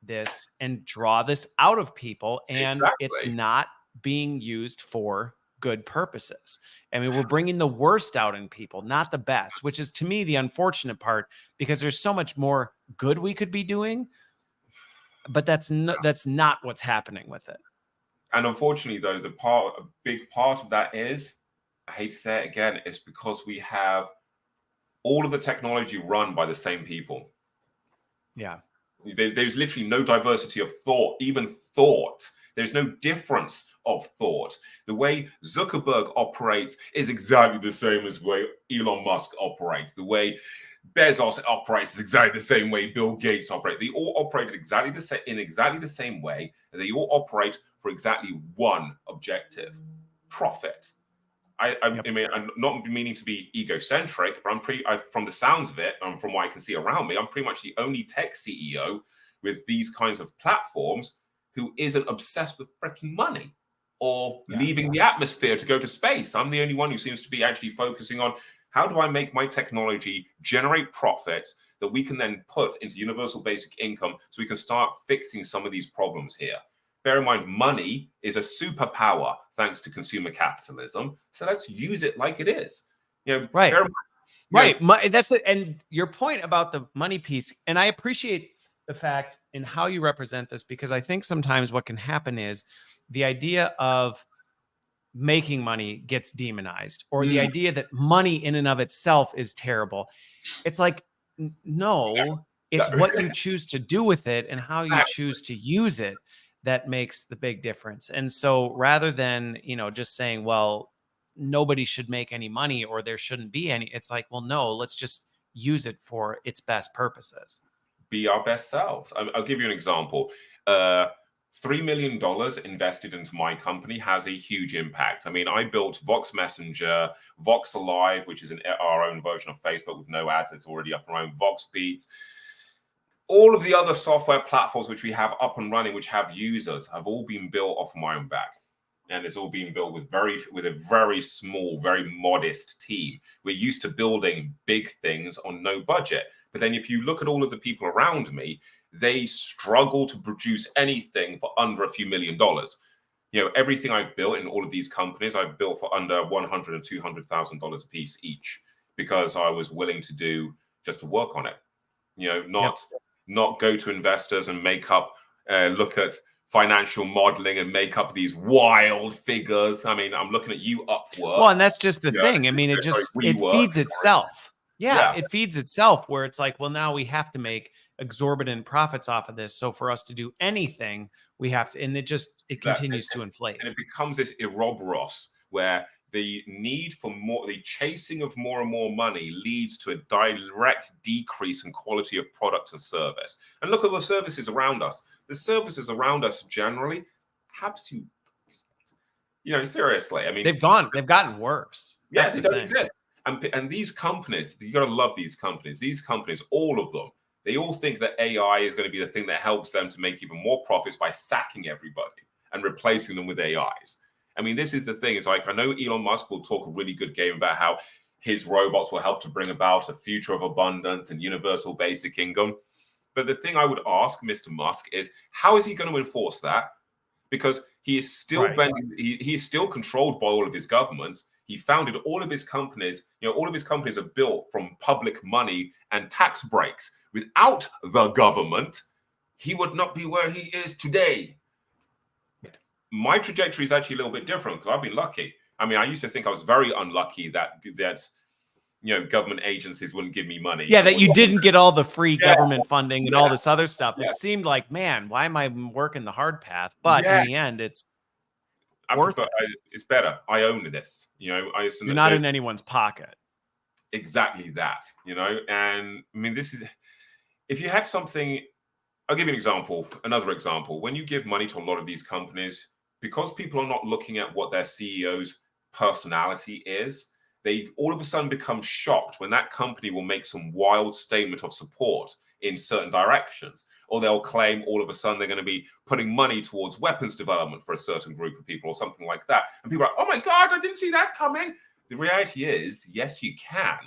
this and draw this out of people, and it's not being used for good purposes. I mean, we're bringing the worst out in people, not the best, which is to me the unfortunate part, because there's so much more good we could be doing, but that's not what's happening with it. And unfortunately, though, a big part of that is, I hate to say it again, it's because we have all of the technology run by the same people. Yeah. There's literally no diversity of thought, even thought. There's no difference of thought. The way Zuckerberg operates is exactly the same as the way Elon Musk operates. The way Bezos operates is exactly the same way Bill Gates operates. They all operate exactly the same in exactly the same way, and they all operate for exactly one objective: profit. I mean, I'm not meaning to be egocentric, but from the sounds of it, and from what I can see around me, I'm pretty much the only tech CEO with these kinds of platforms who isn't obsessed with freaking money or leaving the atmosphere to go to space. I'm the only one who seems to be actually focusing on how do I make my technology generate profits that we can then put into universal basic income so we can start fixing some of these problems here. Bear in mind, money is a superpower thanks to consumer capitalism. So let's use it like it is. Right. Bear in mind, Right. That's it. And your point about the money piece, and I appreciate the fact in how you represent this, because I think sometimes what can happen is the idea of making money gets demonized, or the idea that money in and of itself is terrible. It's like, no, it's what you choose to do with it and how you choose to use it that makes the big difference. And so rather than, just saying, well, nobody should make any money or there shouldn't be any, it's like, well, no, let's just use it for its best purposes. Be our best selves. I'll give you an example. $3 million invested into my company has a huge impact. I mean, I built Vox Messenger, Vox Alive, which is our own version of Facebook with no ads. It's already up and running. Vox Beats. All of the other software platforms which we have up and running, which have users, have all been built off my own back. And it's all been built with a very small, very modest team. We're used to building big things on no budget. But then if you look at all of the people around me, they struggle to produce anything for under a few $1 million. Everything I've built in all of these companies, I've built for under $100,000 and $200,000 a piece each, because I was willing to do just to work on it. Not go to investors and look at financial modeling and make up these wild figures. I mean, I'm looking at you, Upwork. Well, and that's just the thing. I mean, it feeds itself. Yeah, it feeds itself, where it's like, well, now we have to make exorbitant profits off of this. So for us to do anything, we have to, and it continues to inflate. And it becomes this Ouroboros where the need for more, the chasing of more and more money leads to a direct decrease in quality of product and service. And look at the services around us. The services around us generally have to, seriously. I mean, they've gotten worse. Yes, they don't exist. And these companies, you got to love these companies. These companies, all of them, they all think that AI is going to be the thing that helps them to make even more profits by sacking everybody and replacing them with AIs. I mean, this is the thing. It's like, I know Elon Musk will talk a really good game about how his robots will help to bring about a future of abundance and universal basic income. But the thing I would ask Mr. Musk is, how is he going to enforce that? Because he is still he is still controlled by all of his governments. He founded all of his companies. All of his companies are built from public money and tax breaks. Without the government, he would not be where he is today. My trajectory is actually a little bit different because I've been lucky. I mean, I used to think I was very unlucky that government agencies wouldn't give me money. Yeah, that you didn't get all the free government funding and all this other stuff. It seemed like, man, why am I working the hard path? But in the end, it's worth it. It's better. I own this. You're not in anyone's pocket. Exactly that. And I mean, this is, if you had something, I'll give you an example. Another example. When you give money to a lot of these companies, because people are not looking at what their CEO's personality is, they all of a sudden become shocked when that company will make some wild statement of support in certain directions, or they'll claim all of a sudden they're going to be putting money towards weapons development for a certain group of people or something like that. And people are like, oh my God, I didn't see that coming. The reality is, yes, you can.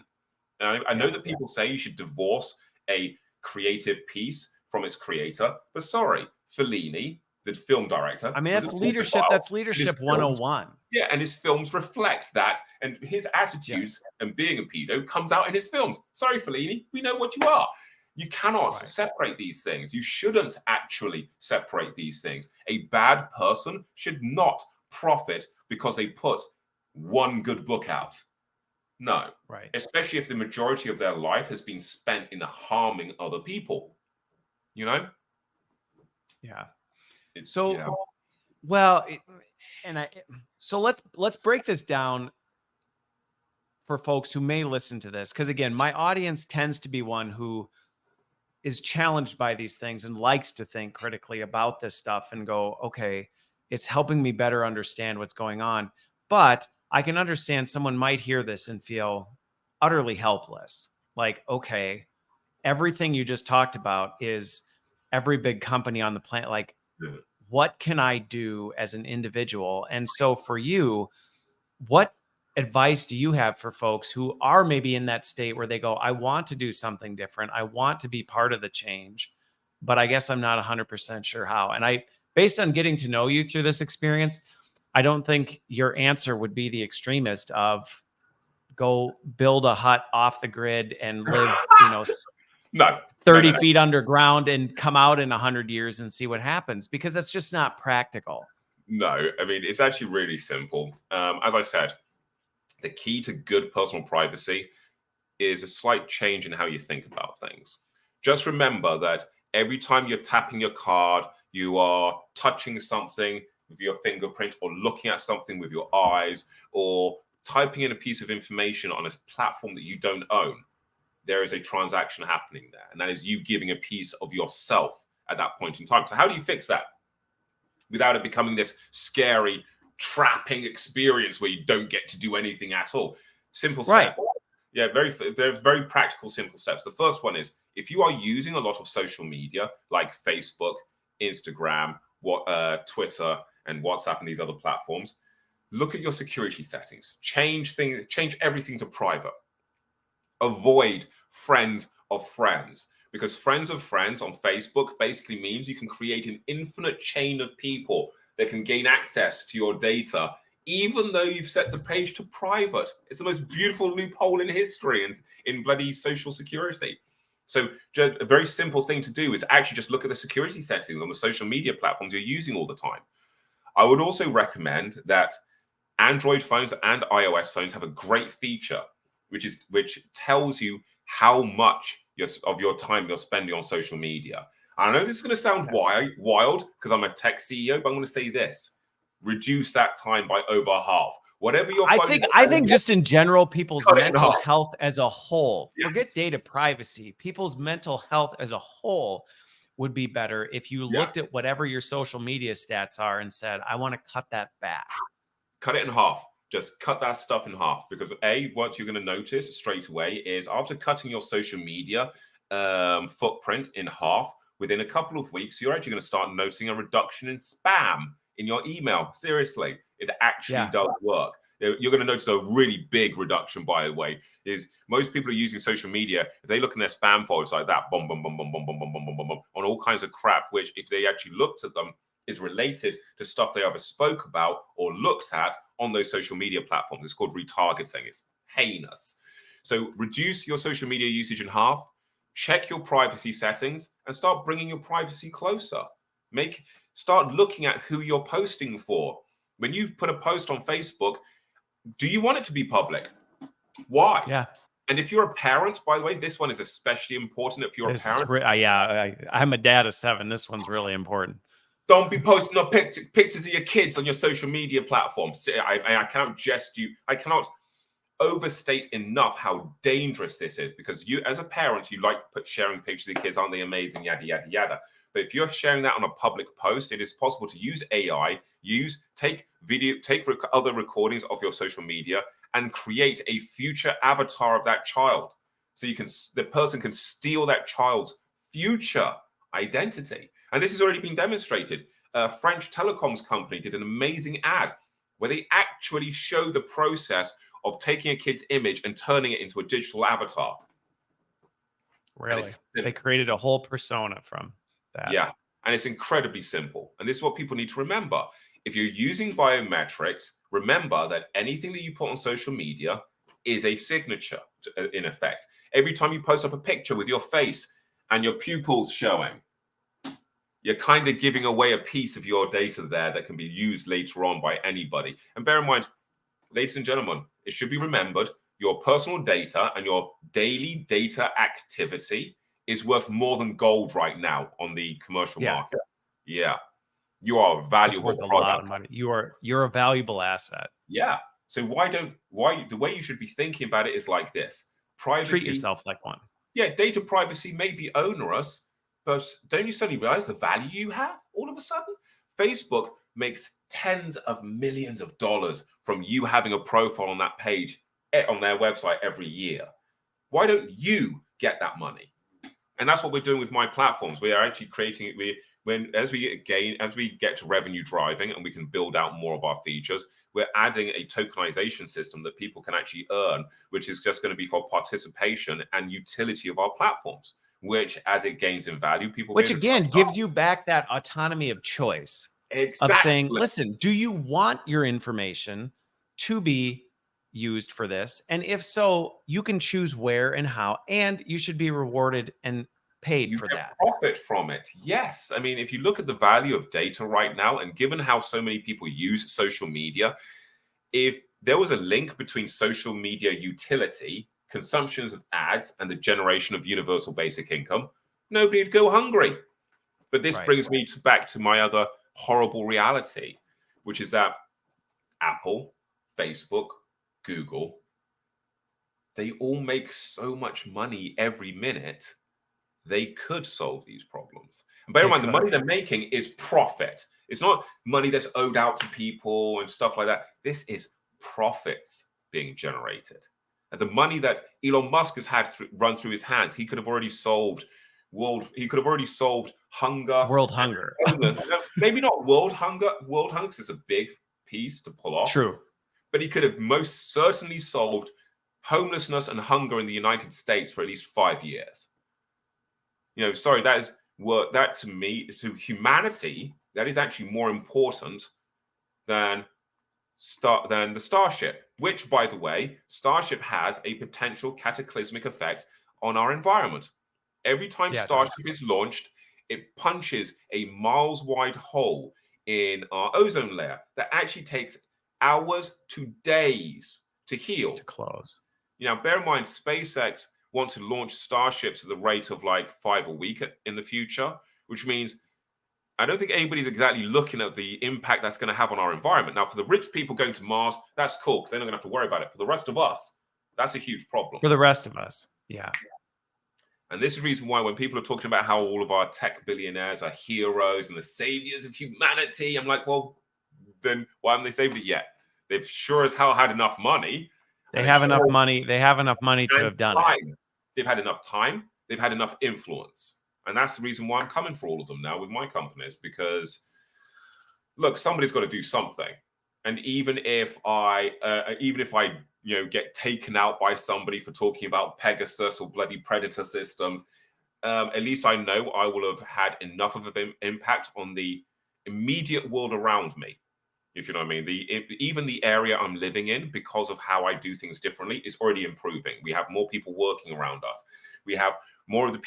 And I know that people say you should divorce a creative piece from its creator, but sorry, Fellini, the film director. I mean, that's leadership. That's leadership 101. Yeah, and his films reflect that, and his attitudes and being a pedo comes out in his films. Sorry, Fellini, we know what you are. You cannot separate these things. You shouldn't actually separate these things. A bad person should not profit because they put one good book out. No. Right. Especially if the majority of their life has been spent in harming other people. You know? Yeah. It's So, yeah. well, so let's break this down for folks who may listen to this, because again, my audience tends to be one who is challenged by these things and likes to think critically about this stuff and go, okay, it's helping me better understand what's going on. But I can understand someone might hear this and feel utterly helpless. Like, okay, everything you just talked about is every big company on the planet. Like, Yeah. what can I do as an individual? And so for you, what advice do you have for folks who are maybe in that state where they go, I want to do something different. I want to be part of the change, but I guess I'm not 100% sure how. And based on getting to know you through this experience, I don't think your answer would be the extremist of go build a hut off the grid and live, No, 30 no. feet underground and come out in 100 years and see what happens, because that's just not practical. No, I mean, it's actually really simple. As I said, the key to good personal privacy is a slight change in how you think about things. Just remember that every time you're tapping your card, you are touching something with your fingerprint or looking at something with your eyes or typing in a piece of information on a platform that you don't own. There is a transaction happening there. And that is you giving a piece of yourself at that point in time. So how do you fix that without it becoming this scary, trapping experience where you don't get to do anything at all? Simple step. Right. Yeah, very practical, simple steps. The first one is if you are using a lot of social media like Facebook, Instagram, Twitter, and WhatsApp, and these other platforms, look at your security settings. Change everything to private. Avoid friends of friends, because friends of friends on Facebook basically means you can create an infinite chain of people that can gain access to your data even though you've set the page to private. It's the most beautiful loophole in history and in bloody social security. So just a very simple thing to do is actually just look at the security settings on the social media platforms you're using all the time. I would also recommend that Android phones and iOS phones have a great feature, which tells you how much of your time you're spending on social media. I know this is going to sound wild because I'm a tech CEO, but I'm going to say this: reduce that time by over half. Whatever you're I think just in general, people's mental half. health as a whole, forget Yes. data privacy, people's mental health as a whole would be better if you looked at whatever your social media stats are and said, I want to cut that back. Cut it in half. Just cut that stuff in half, because what you're going to notice straight away is after cutting your social media footprint in half, within a couple of weeks, you're actually going to start noticing a reduction in spam in your email. Seriously, it actually does work. You're going to notice a really big reduction, by the way. Is most people are using social media, if they look in their spam folders like that, boom, boom, boom, boom, boom, boom, boom, boom, boom, boom, boom, on all kinds of crap, which if they actually looked at them, is related to stuff they either spoke about or looked at on those social media platforms. It's called retargeting. It's heinous. So reduce your social media usage in half, check your privacy settings, and start bringing your privacy closer. Start looking at who you're posting for. When you put a post on Facebook, do you want it to be public? Why? Yeah. And if you're a parent, by the way, this one is especially important. If you're a parent, I'm a dad of 7. This one's really important. Don't be posting up pictures of your kids on your social media platforms. I cannot overstate enough how dangerous this is, because you, as a parent, you like sharing pictures of your kids. Aren't they amazing? Yada, yada, yada. But if you're sharing that on a public post, it is possible to use AI, take other recordings of your social media and create a future avatar of that child. So the person can steal that child's future identity. And this has already been demonstrated. A French telecoms company did an amazing ad where they actually show the process of taking a kid's image and turning it into a digital avatar. Really? They created a whole persona from that. Yeah. And it's incredibly simple. And this is what people need to remember. If you're using biometrics, remember that anything that you put on social media is a signature, in effect. Every time you post up a picture with your face and your pupils showing, you're kind of giving away a piece of your data there that can be used later on by anybody. And bear in mind, ladies and gentlemen, it should be remembered, your personal data and your daily data activity is worth more than gold right now on the commercial Yeah. market. Yeah. You are a It's valuable worth a product. lot of money. You're a valuable asset. Yeah. So the way you should be thinking about it is like this. Treat Privacy, yourself like one. yeah, data privacy may be onerous, but don't you suddenly realize the value you have all of a sudden? Facebook makes tens of millions of dollars from you having a profile on that page on their website every year. Why don't you get that money? And that's what we're doing with my platforms. We are actually creating it. As we get to revenue driving and we can build out more of our features, we're adding a tokenization system that people can actually earn, which is just going to be for participation and utility of our platforms. Which, as it gains in value, people Which again gives you back that autonomy of choice of saying, exactly. listen, do you want your information to be used for this? And if so, you can choose where and how, and you should be rewarded and paid You for can that. profit from it. Yes. I mean, if you look at the value of data right now, and given how so many people use social media, if there was a link between social media utility, consumptions of ads, and the generation of universal basic income, nobody would go hungry. But this brings me back to my other horrible reality, which is that Apple, Facebook, Google, they all make so much money every minute. They could solve these problems. And bear in mind, the money they're making is profit. It's not money that's owed out to people and stuff like that. This is profits being generated. And the money that Elon Musk has had run through his hands, he could have already solved hunger. World hunger. Maybe not world hunger, because it's a big piece to pull off. True. But he could have most certainly solved homelessness and hunger in the United States for at least 5 years. That to me, to humanity, that is actually more important than the Starship, which, by the way, Starship has a potential cataclysmic effect on our environment. Every time Starship is launched, it punches a miles-wide hole in our ozone layer that actually takes hours to days to heal. To close. Bear in mind, SpaceX want to launch Starships at the rate of like 5 a week in the future, which means I don't think anybody's exactly looking at the impact that's going to have on our environment. Now, for the rich people going to Mars, that's cool because they're not going to have to worry about it. For the rest of us, that's a huge problem. For the rest of us, yeah. And this is the reason why when people are talking about how all of our tech billionaires are heroes and the saviors of humanity, I'm like, well, then why haven't they saved it yet? They've sure as hell had enough money. They have enough money. They have enough money to have done it. They've had enough time. They've had enough influence. And that's the reason why I'm coming for all of them now with my companies, because look, somebody's got to do something. And even if I get taken out by somebody for talking about Pegasus or bloody Predator systems, at least I know I will have had enough of an impact on the immediate world around me. If you know what I mean, even the area I'm living in, because of how I do things differently, is already improving. We have more people working around us. We have more of the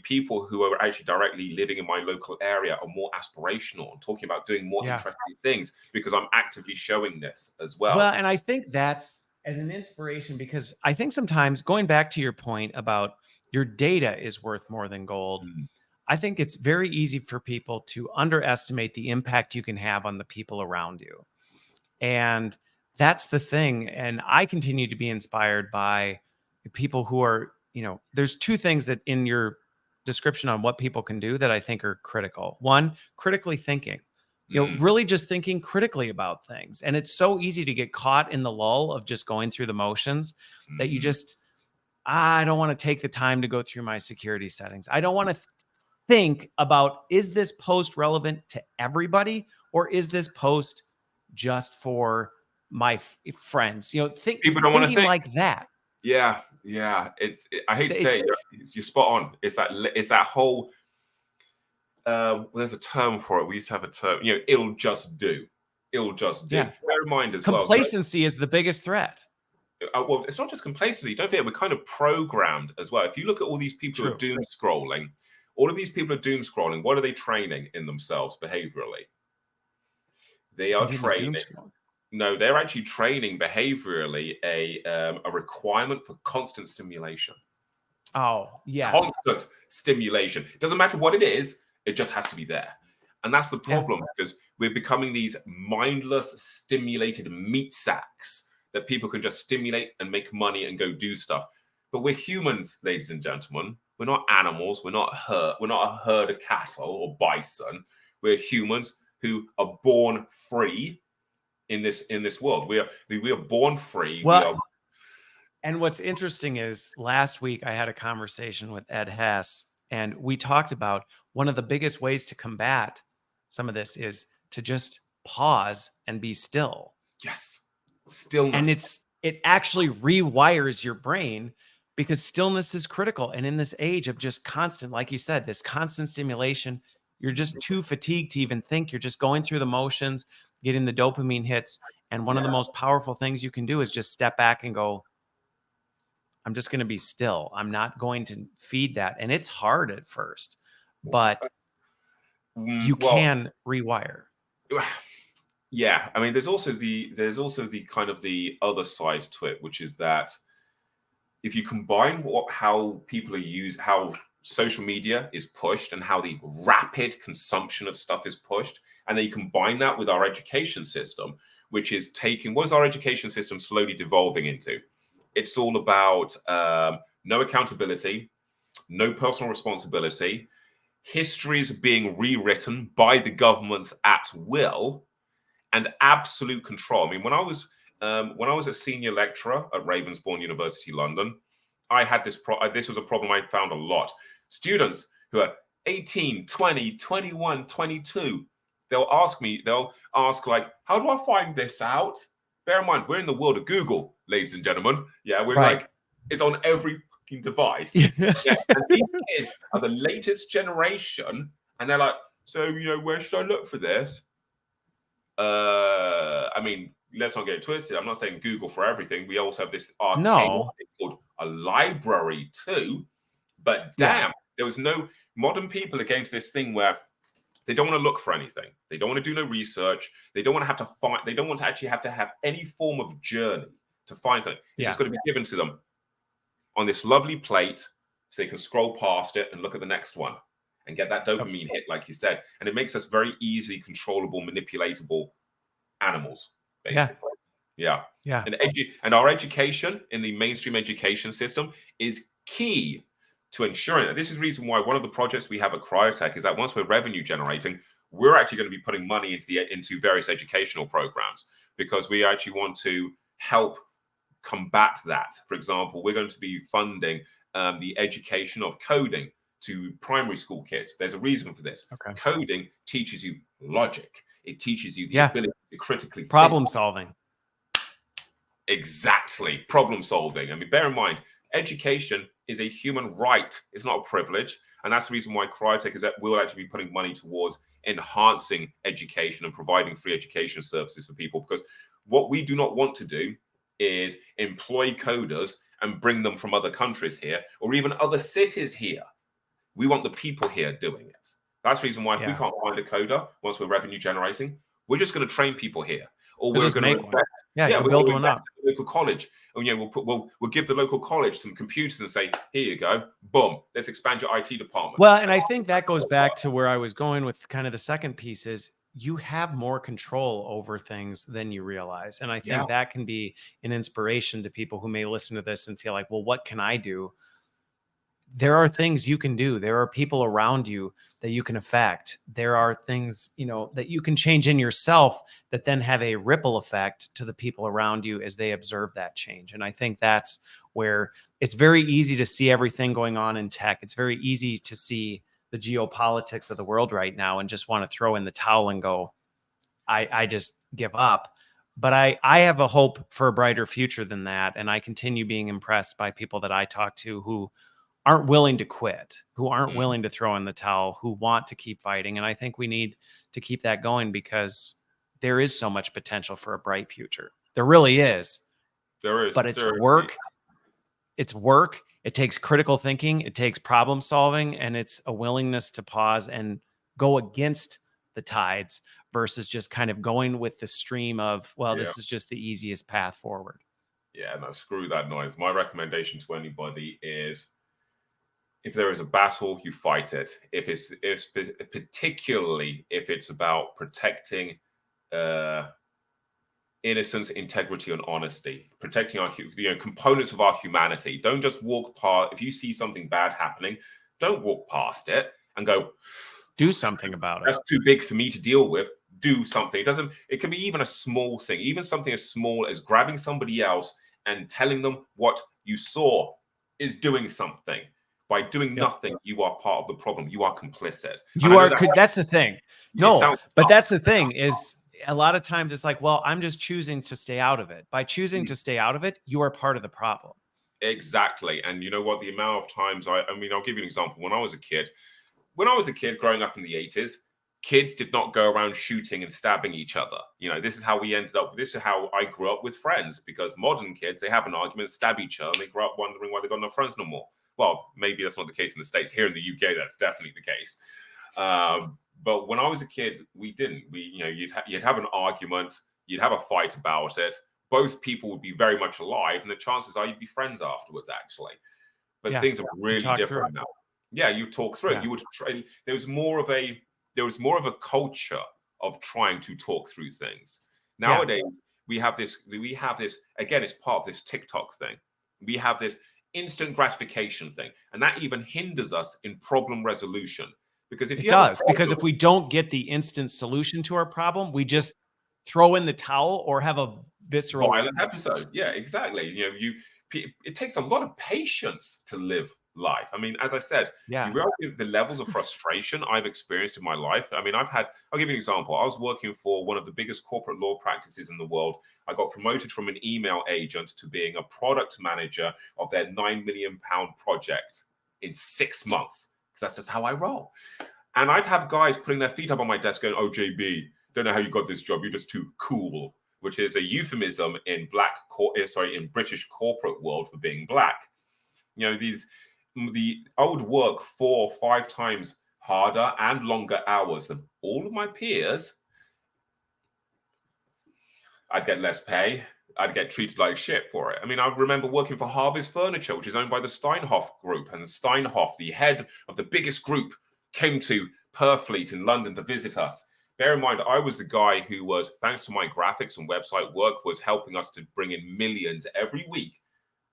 people who are actually directly living in my local area are more aspirational and talking about doing more interesting things because I'm actively showing this as well. Well, and I think that's as an inspiration, because I think sometimes, going back to your point about your data is worth more than gold, I think it's very easy for people to underestimate the impact you can have on the people around you. And that's the thing. And I continue to be inspired by people who are, there's two things that in your description on what people can do that I think are critical. One, critically thinking, really just thinking critically about things. And it's so easy to get caught in the lull of just going through the motions that you just, I don't want to take the time to go through my security settings. I don't want to think about, is this post relevant to everybody, or is this post just for my friends? People don't want to think like that. Yeah. I hate to say it, you're spot on. It's that whole. There's a term for it. We used to have a term. It'll just do. It'll just do. Yeah. Bear in mind as complacency is the biggest threat. Well, it's not just complacency. Don't forget, we're kind of programmed as well. If you look at all these people who are doom scrolling, all of these people are doom scrolling. What are they training in themselves behaviorally? They are training. No, they're actually training behaviorally a requirement for constant stimulation. Oh, yeah. Constant stimulation. It doesn't matter what it is, it just has to be there. And that's the Yeah. problem, because we're becoming these mindless, stimulated meat sacks that people can just stimulate and make money and go do stuff. But we're humans, ladies and gentlemen. We're not animals. We're not a herd of cattle or bison. We're humans who are born free in this world. We are born free. Well, and what's interesting is last week I had a conversation with Ed Hess, and we talked about one of the biggest ways to combat some of this is to just pause and be still. Yes, stillness. And it actually rewires your brain, because stillness is critical. And in this age of just constant, like you said, this constant stimulation, you're just too fatigued to even think. You're just going through the motions, getting the dopamine hits. And one of the most powerful things you can do is just step back and go, I'm just going to be still. I'm not going to feed that. And it's hard at first, but you can rewire. Yeah, I mean, there's also the kind of the other side to it, which is that if you combine how people are how social media is pushed and how the rapid consumption of stuff is pushed, and then you combine that with our education system, which is what is our education system slowly devolving into? It's all about no accountability, no personal responsibility, histories being rewritten by the governments at will, and absolute control. I mean, when I was a senior lecturer at Ravensbourne University, London, I had this was a problem I found a lot. Students who are 18, 20, 21, 22, they'll ask like, how do I find this out? Bear in mind, we're in the world of Google, ladies and gentlemen. Yeah, we're like, it's on every fucking device. Yeah, and these kids are the latest generation, and they're like, so, where should I look for this? I mean, let's not get it twisted. I'm not saying Google for everything. We also have this arcane thing called a library too. But damn, there was no modern people are getting to this thing where they don't want to look for anything. They don't want to do no research. They don't want to have to find. They don't want to actually have to have any form of journey to find something. It's just going to be given to them on this lovely plate, so they can scroll past it and look at the next one and get that dopamine hit, like you said. And it makes us very easily controllable, manipulatable animals, basically. Yeah. And our education in the mainstream education system is key to ensuring that. This is the reason why one of the projects we have at Kryotech is that once we're revenue generating, we're actually going to be putting money into various educational programs, because we actually want to help combat that. For example, we're going to be funding the education of coding to primary school kids. There's a reason for this. Coding teaches you logic. It teaches you the ability to critically problem solving. Exactly. Problem solving. I mean, bear in mind, education is a human right. It's not a privilege. And that's the reason why Kryotech will actually be putting money towards enhancing education and providing free education services for people. Because what we do not want to do is employ coders and bring them from other countries here, or even other cities here. We want the people here doing it. That's the reason why if we can't find a coder once we're revenue generating, we're just going to train people here, or we're going to invest. We're going to invest in the local college, and we'll give the local college some computers and say, here you go, boom, let's expand your IT department. Well, and I think that goes back to where I was going with kind of the second piece is you have more control over things than you realize. And I think that can be an inspiration to people who may listen to this and feel like, well, what can I do? There are things you can do. There are people around you that you can affect. There are things, that you can change in yourself that then have a ripple effect to the people around you as they observe that change. And I think that's where it's very easy to see everything going on in tech. It's very easy to see the geopolitics of the world right now and just want to throw in the towel and go, I just give up. But I have a hope for a brighter future than that. And I continue being impressed by people that I talk to who aren't willing to quit, who aren't willing to throw in the towel, who want to keep fighting. And I think we need to keep that going, because there is so much potential for a bright future. There really is. There is. But it's work. It's work. It takes critical thinking. It takes problem solving. And it's a willingness to pause and go against the tides versus just kind of going with the stream of, well, this is just the easiest path forward. Yeah, no, screw that noise. My recommendation to anybody is if there is a battle, you fight it. If particularly if it's about protecting innocence, integrity, and honesty, protecting our components of our humanity. Don't just walk past. If you see something bad happening, don't walk past it and go, do something about it. That's too big for me to deal with. Do something. It can be even a small thing, even something as small as grabbing somebody else and telling them what you saw is doing something. By doing nothing, you are part of the problem. You are complicit. That's the thing. No, but that's the thing is a lot of times it's like, well, I'm just choosing to stay out of it. By choosing to stay out of it, you are part of the problem. Exactly. And you know what? The amount of times I mean, I'll give you an example. When I was a kid growing up in the 80s, kids did not go around shooting and stabbing each other. This is how we ended up. This is how I grew up with friends, because modern kids, they have an argument, stab each other, and they grow up wondering why they got no friends no more. Well, maybe that's not the case in the States. Here in the UK, that's definitely the case. But when I was a kid, we didn't. You'd have an argument, you'd have a fight about it. Both people would be very much alive, and the chances are you'd be friends afterwards, actually. But things are really different now. Yeah, you talk through it. You would try. There was more of a culture of trying to talk through things. Nowadays, we have this. Again, it's part of this TikTok thing. We have this instant gratification thing, and that even hinders us in problem resolution. Because if we don't get the instant solution to our problem, we just throw in the towel or have a visceral violent episode. Yeah, exactly. It takes a lot of patience to live life. I mean, as I said, you realize the levels of frustration I've experienced in my life. I mean, I'll give you an example. I was working for one of the biggest corporate law practices in the world. I got promoted from an email agent to being a product manager of their £9 million project in 6 months. Because that's just how I roll. And I'd have guys putting their feet up on my desk going, "Oh, JB, don't know how you got this job. You're just too cool," which is a euphemism in in British corporate world for being black. I would work 4 or 5 times harder and longer hours than all of my peers. I'd get less pay. I'd get treated like shit for it. I mean, I remember working for Harvey's Furniture, which is owned by the Steinhoff Group. And Steinhoff, the head of the biggest group, came to Purfleet in London to visit us. Bear in mind, I was the guy who was, thanks to my graphics and website work, was helping us to bring in millions every week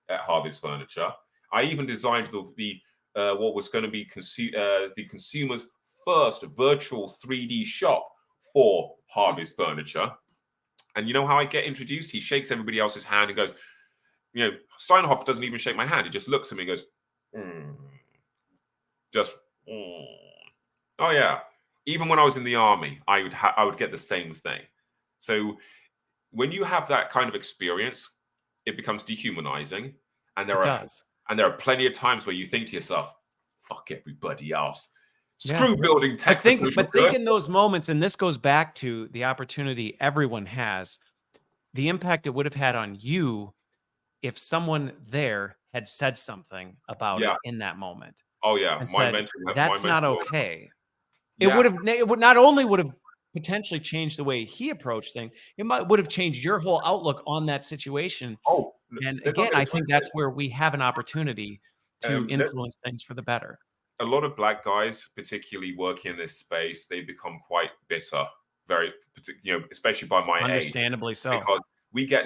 at Harvey's Furniture. I even designed what was going to be the consumer's first virtual 3D shop for Harvey's Furniture. And you know how I get introduced? He shakes everybody else's hand and goes, Steinhoff doesn't even shake my hand. He just looks at me and goes, Oh, yeah. Even when I was in the army, I would get the same thing. So when you have that kind of experience, it becomes dehumanizing. And there are plenty of times where you think to yourself, fuck everybody else. Screw building tech. But think in those moments, and this goes back to the opportunity everyone has, the impact it would have had on you if someone there had said something about it in that moment. Oh yeah, and said, that's not okay. It would not only would have potentially changed the way he approached things, would have changed your whole outlook on that situation. And again, I think that's where we have an opportunity to influence things for the better. A lot of black guys, particularly working in this space, they become quite bitter, especially by my age. Understandably so. Because we get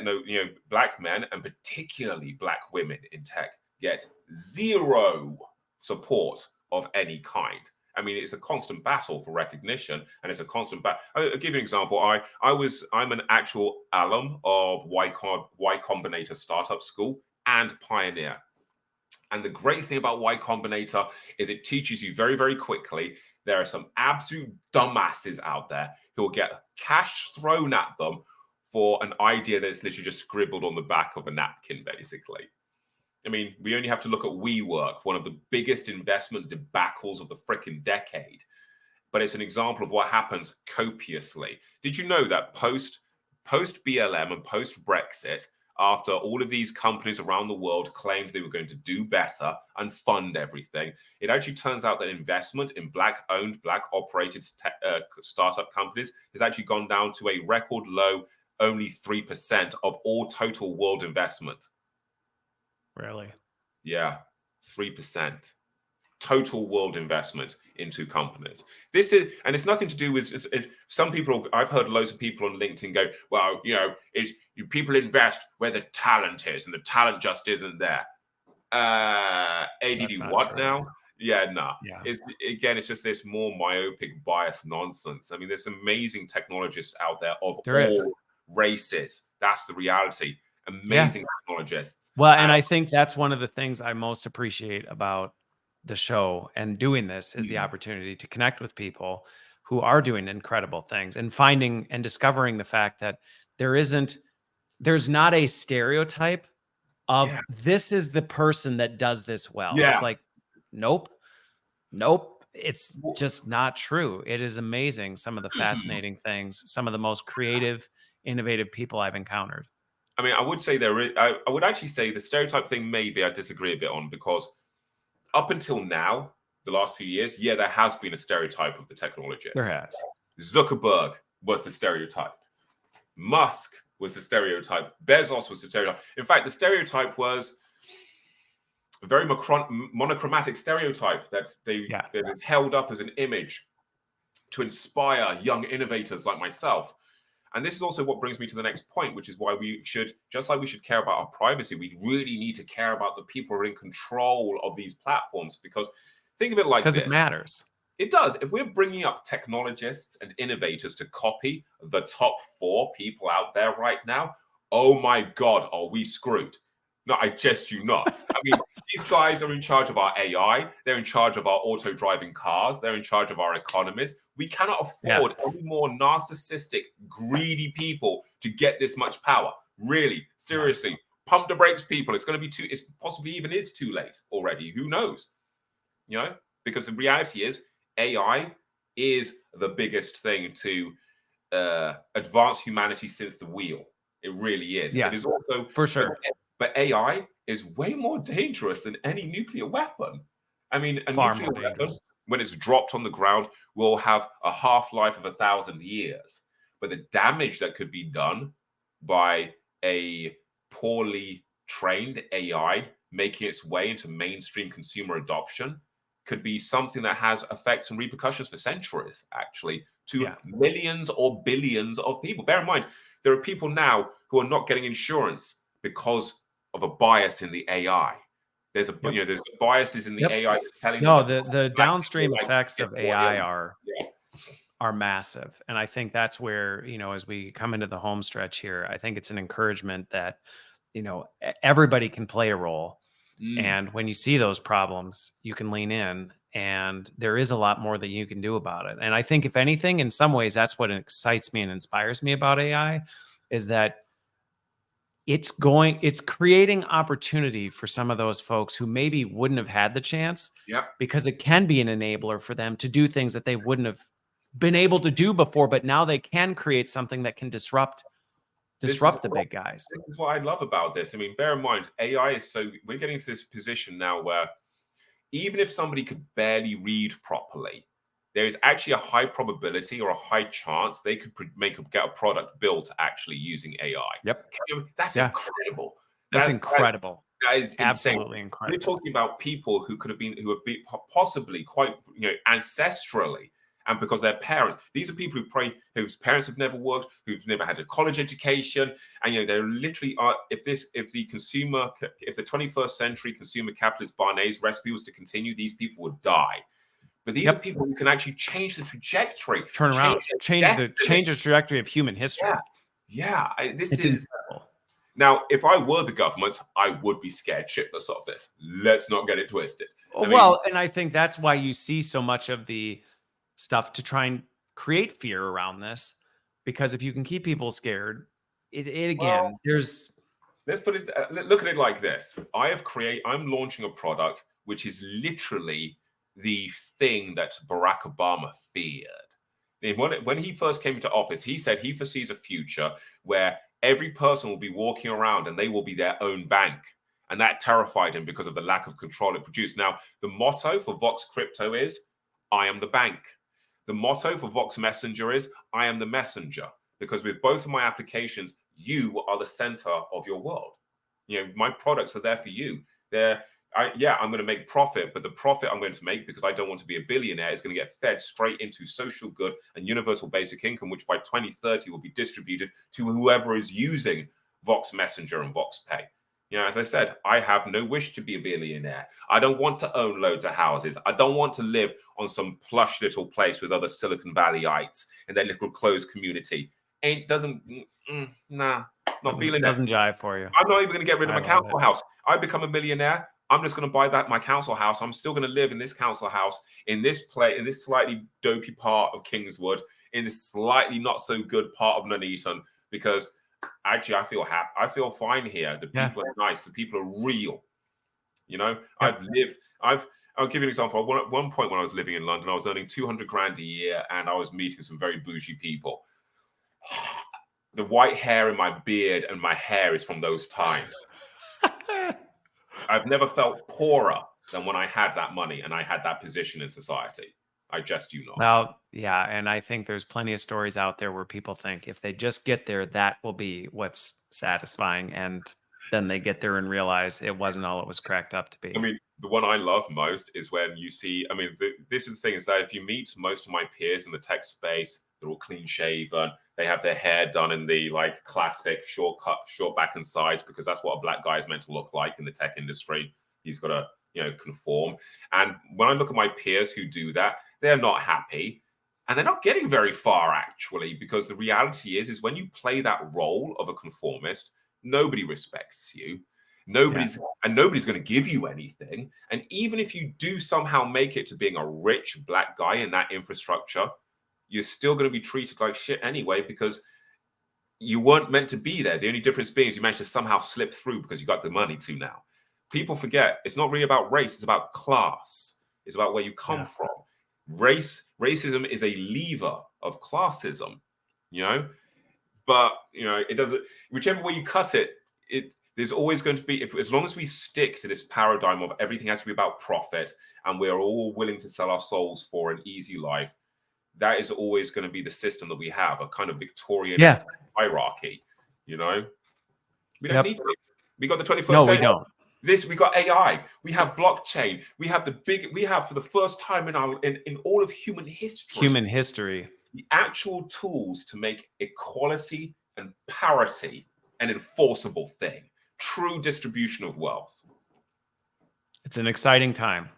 black men and particularly black women in tech get zero support of any kind. I mean, it's a constant battle for recognition, and it's a constant battle. I'll give you an example. I'm an actual alum of Y Combinator startup school and Pioneer. And the great thing about Y Combinator is it teaches you very, very quickly. There are some absolute dumbasses out there who will get cash thrown at them for an idea that's literally just scribbled on the back of a napkin, basically. I mean, we only have to look at WeWork, one of the biggest investment debacles of the frickin' decade. But it's an example of what happens copiously. Did you know that post BLM and post Brexit, after all of these companies around the world claimed they were going to do better and fund everything, it actually turns out that investment in black-owned, black-operated startup companies has actually gone down to a record low, only 3% of all total world investment. Really? Yeah, 3%. total world investment into companies. This is, and it's nothing to do with some people. I've heard loads of people on LinkedIn go, well, people invest where the talent is, and the talent just isn't there. ADD what true. now? Yeah, nah. Yeah. It's just this more myopic bias nonsense. I mean, there's amazing technologists out there of There is. all races. That's the reality. Amazing technologists. Well, and I think that's one of the things I most appreciate about the show and doing this is the opportunity to connect with people who are doing incredible things and finding and discovering the fact that there's not a stereotype of this is the person that does this well. It's like, nope. It's just not true. It is amazing. Some of the fascinating things, some of the most creative, innovative people I've encountered. I mean, I would say there is, I would actually say the stereotype thing, maybe I disagree a bit on, because up until now, the last few years, there has been a stereotype of the technologist. There has. Zuckerberg was the stereotype. Musk was the stereotype. Bezos was the stereotype. In fact, the stereotype was a very monochromatic stereotype that is held up as an image to inspire young innovators like myself. And this is also what brings me to the next point, which is why we should, just like we should care about our privacy, we really need to care about the people who are in control of these platforms. Because think of it like this. Because it matters. It does. If we're bringing up technologists and innovators to copy the top 4 people out there right now, oh my God, are we screwed? No, I jest you not. I mean, these guys are in charge of our AI. They're in charge of our auto-driving cars. They're in charge of our economies. We cannot afford any more narcissistic, greedy people to get this much power. Really, seriously, pump the brakes, people. It's going to be it's possibly even is too late already. Who knows? Because the reality is AI is the biggest thing to advance humanity since the wheel. It really is. Yes, it is also, for sure. But AI is way more dangerous than any nuclear weapon. I mean, a nuclear weapon, when it's dropped on the ground, will have a half-life of 1,000 years. But the damage that could be done by a poorly trained AI making its way into mainstream consumer adoption could be something that has effects and repercussions for centuries, actually, to millions or billions of people. Bear in mind, there are people now who are not getting insurance because of a bias in the AI. There's there's biases in the AI that's selling. No, the downstream effects of AI are massive, and I think that's where as we come into the home stretch here, I think it's an encouragement that everybody can play a role, and when you see those problems, you can lean in, and there is a lot more that you can do about it. And I think if anything, in some ways, that's what excites me and inspires me about AI, is that it's creating opportunity for some of those folks who maybe wouldn't have had the chance, because it can be an enabler for them to do things that they wouldn't have been able to do before, but now they can create something that can disrupt the big guys. This is what I love about this. I mean, bear in mind, AI is we're getting to this position now where even if somebody could barely read properly, there is actually a high probability or a high chance they could get a product built actually using AI. That's incredible. That's incredible. That is absolutely insane. incredible. We're talking about people who have been possibly quite ancestrally, and because their parents, these are people whose parents have never worked, who've never had a college education, and they're literally if the 21st century consumer capitalist Barnay's recipe was to continue, these people would die. But these are people who can actually change the trajectory, turn around, change the trajectory of human history. This is incredible. Now, if I were the government, I would be scared shitless of this. Let's not get it twisted. And I think that's why you see so much of the stuff to try and create fear around this, because if you can keep people scared, there's. Let's put it. Look at it like this. I'm launching a product which is literally the thing that Barack Obama feared. When he first came into office, he said he foresees a future where every person will be walking around and they will be their own bank. And that terrified him because of the lack of control it produced. Now, the motto for Vox Crypto is, I am the bank. The motto for Vox Messenger is, I am the messenger. Because with both of my applications, you are the center of your world. My products are there for you. I'm going to make profit, but the profit I'm going to make, because I don't want to be a billionaire, is going to get fed straight into social good and universal basic income, which by 2030 will be distributed to whoever is using Vox Messenger and Vox Pay. As I said, I have no wish to be a billionaire. I don't want to own loads of houses. I don't want to live on some plush little place with other Silicon Valleyites in their little closed community. Not feeling that. Doesn't jive for you. I'm not even going to get rid of my council house. I become a millionaire, I'm just going to buy my council house. I'm still going to live in this council house, in this slightly dopey part of Kingswood, in this slightly not so good part of Nuneaton, because actually I feel happy. I feel fine here. The people are nice. The people are real. I'll give you an example. At one point when I was living in London, I was earning 200 grand a year, and I was meeting some very bougie people. The white hair in my beard and my hair is from those times. I've never felt poorer than when I had that money and I had that position in society. I just do not. Well, yeah. And I think there's plenty of stories out there where people think if they just get there, that will be what's satisfying. And then they get there and realize it wasn't all it was cracked up to be. I mean, the one I love most is when you see, this is the thing, is that if you meet most of my peers in the tech space, they're all clean shaven. They have their hair done in the classic short back and sides, because that's what a black guy is meant to look like in the tech industry. He's got to, conform. And when I look at my peers who do that, they're not happy, and they're not getting very far, actually, because the reality is when you play that role of a conformist, nobody respects you. Nobody's going to give you anything. And even if you do somehow make it to being a rich black guy in that infrastructure, you're still going to be treated like shit anyway, because you weren't meant to be there. The only difference being is you managed to somehow slip through because you got the money to now. People forget it's not really about race. It's about class. It's about where you come from. Racism is a lever of classism, but it doesn't, whichever way you cut it, there's always going to be, as long as we stick to this paradigm of everything has to be about profit and we're all willing to sell our souls for an easy life, that is always going to be the system that we have, a kind of Victorian hierarchy. We don't need it. We got the 21st century. No, we don't. We got AI, we have blockchain, we have for the first time in all of human history, the actual tools to make equality and parity an enforceable thing, true distribution of wealth. It's an exciting time.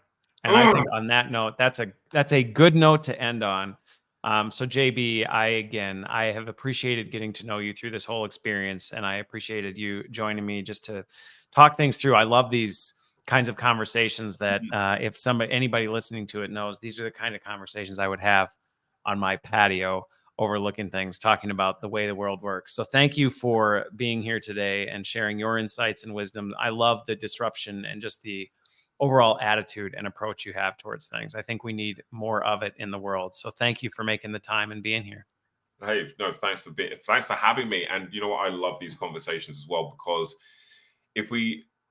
And I think on that note, that's a good note to end on. So JB, I have appreciated getting to know you through this whole experience, and I appreciated you joining me just to talk things through. I love these kinds of conversations that if anybody listening to it knows, these are the kind of conversations I would have on my patio overlooking things, talking about the way the world works. So thank you for being here today and sharing your insights and wisdom. I love the disruption and just the overall attitude and approach you have towards things. I think we need more of it in the world. So thank you for making the time and being here. Hey, no, thanks for having me. And you know what? I love these conversations as well, because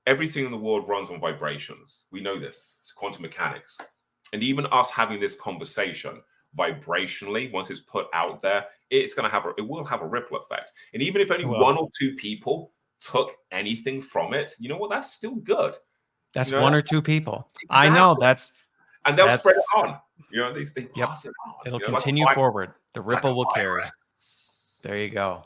everything in the world runs on vibrations. We know this. It's quantum mechanics. And even us having this conversation vibrationally, once it's put out there, it will have a ripple effect. And even if only one or two people took anything from it, you know what? That's still good. That's one or two people. Exactly. I know and they'll spread it on. They pass it on. It'll continue forward. The ripple will carry. There you go.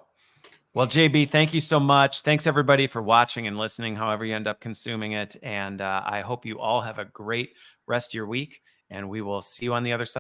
Well, JB, thank you so much. Thanks everybody for watching and listening, however you end up consuming it. And I hope you all have a great rest of your week, and we will see you on the other side.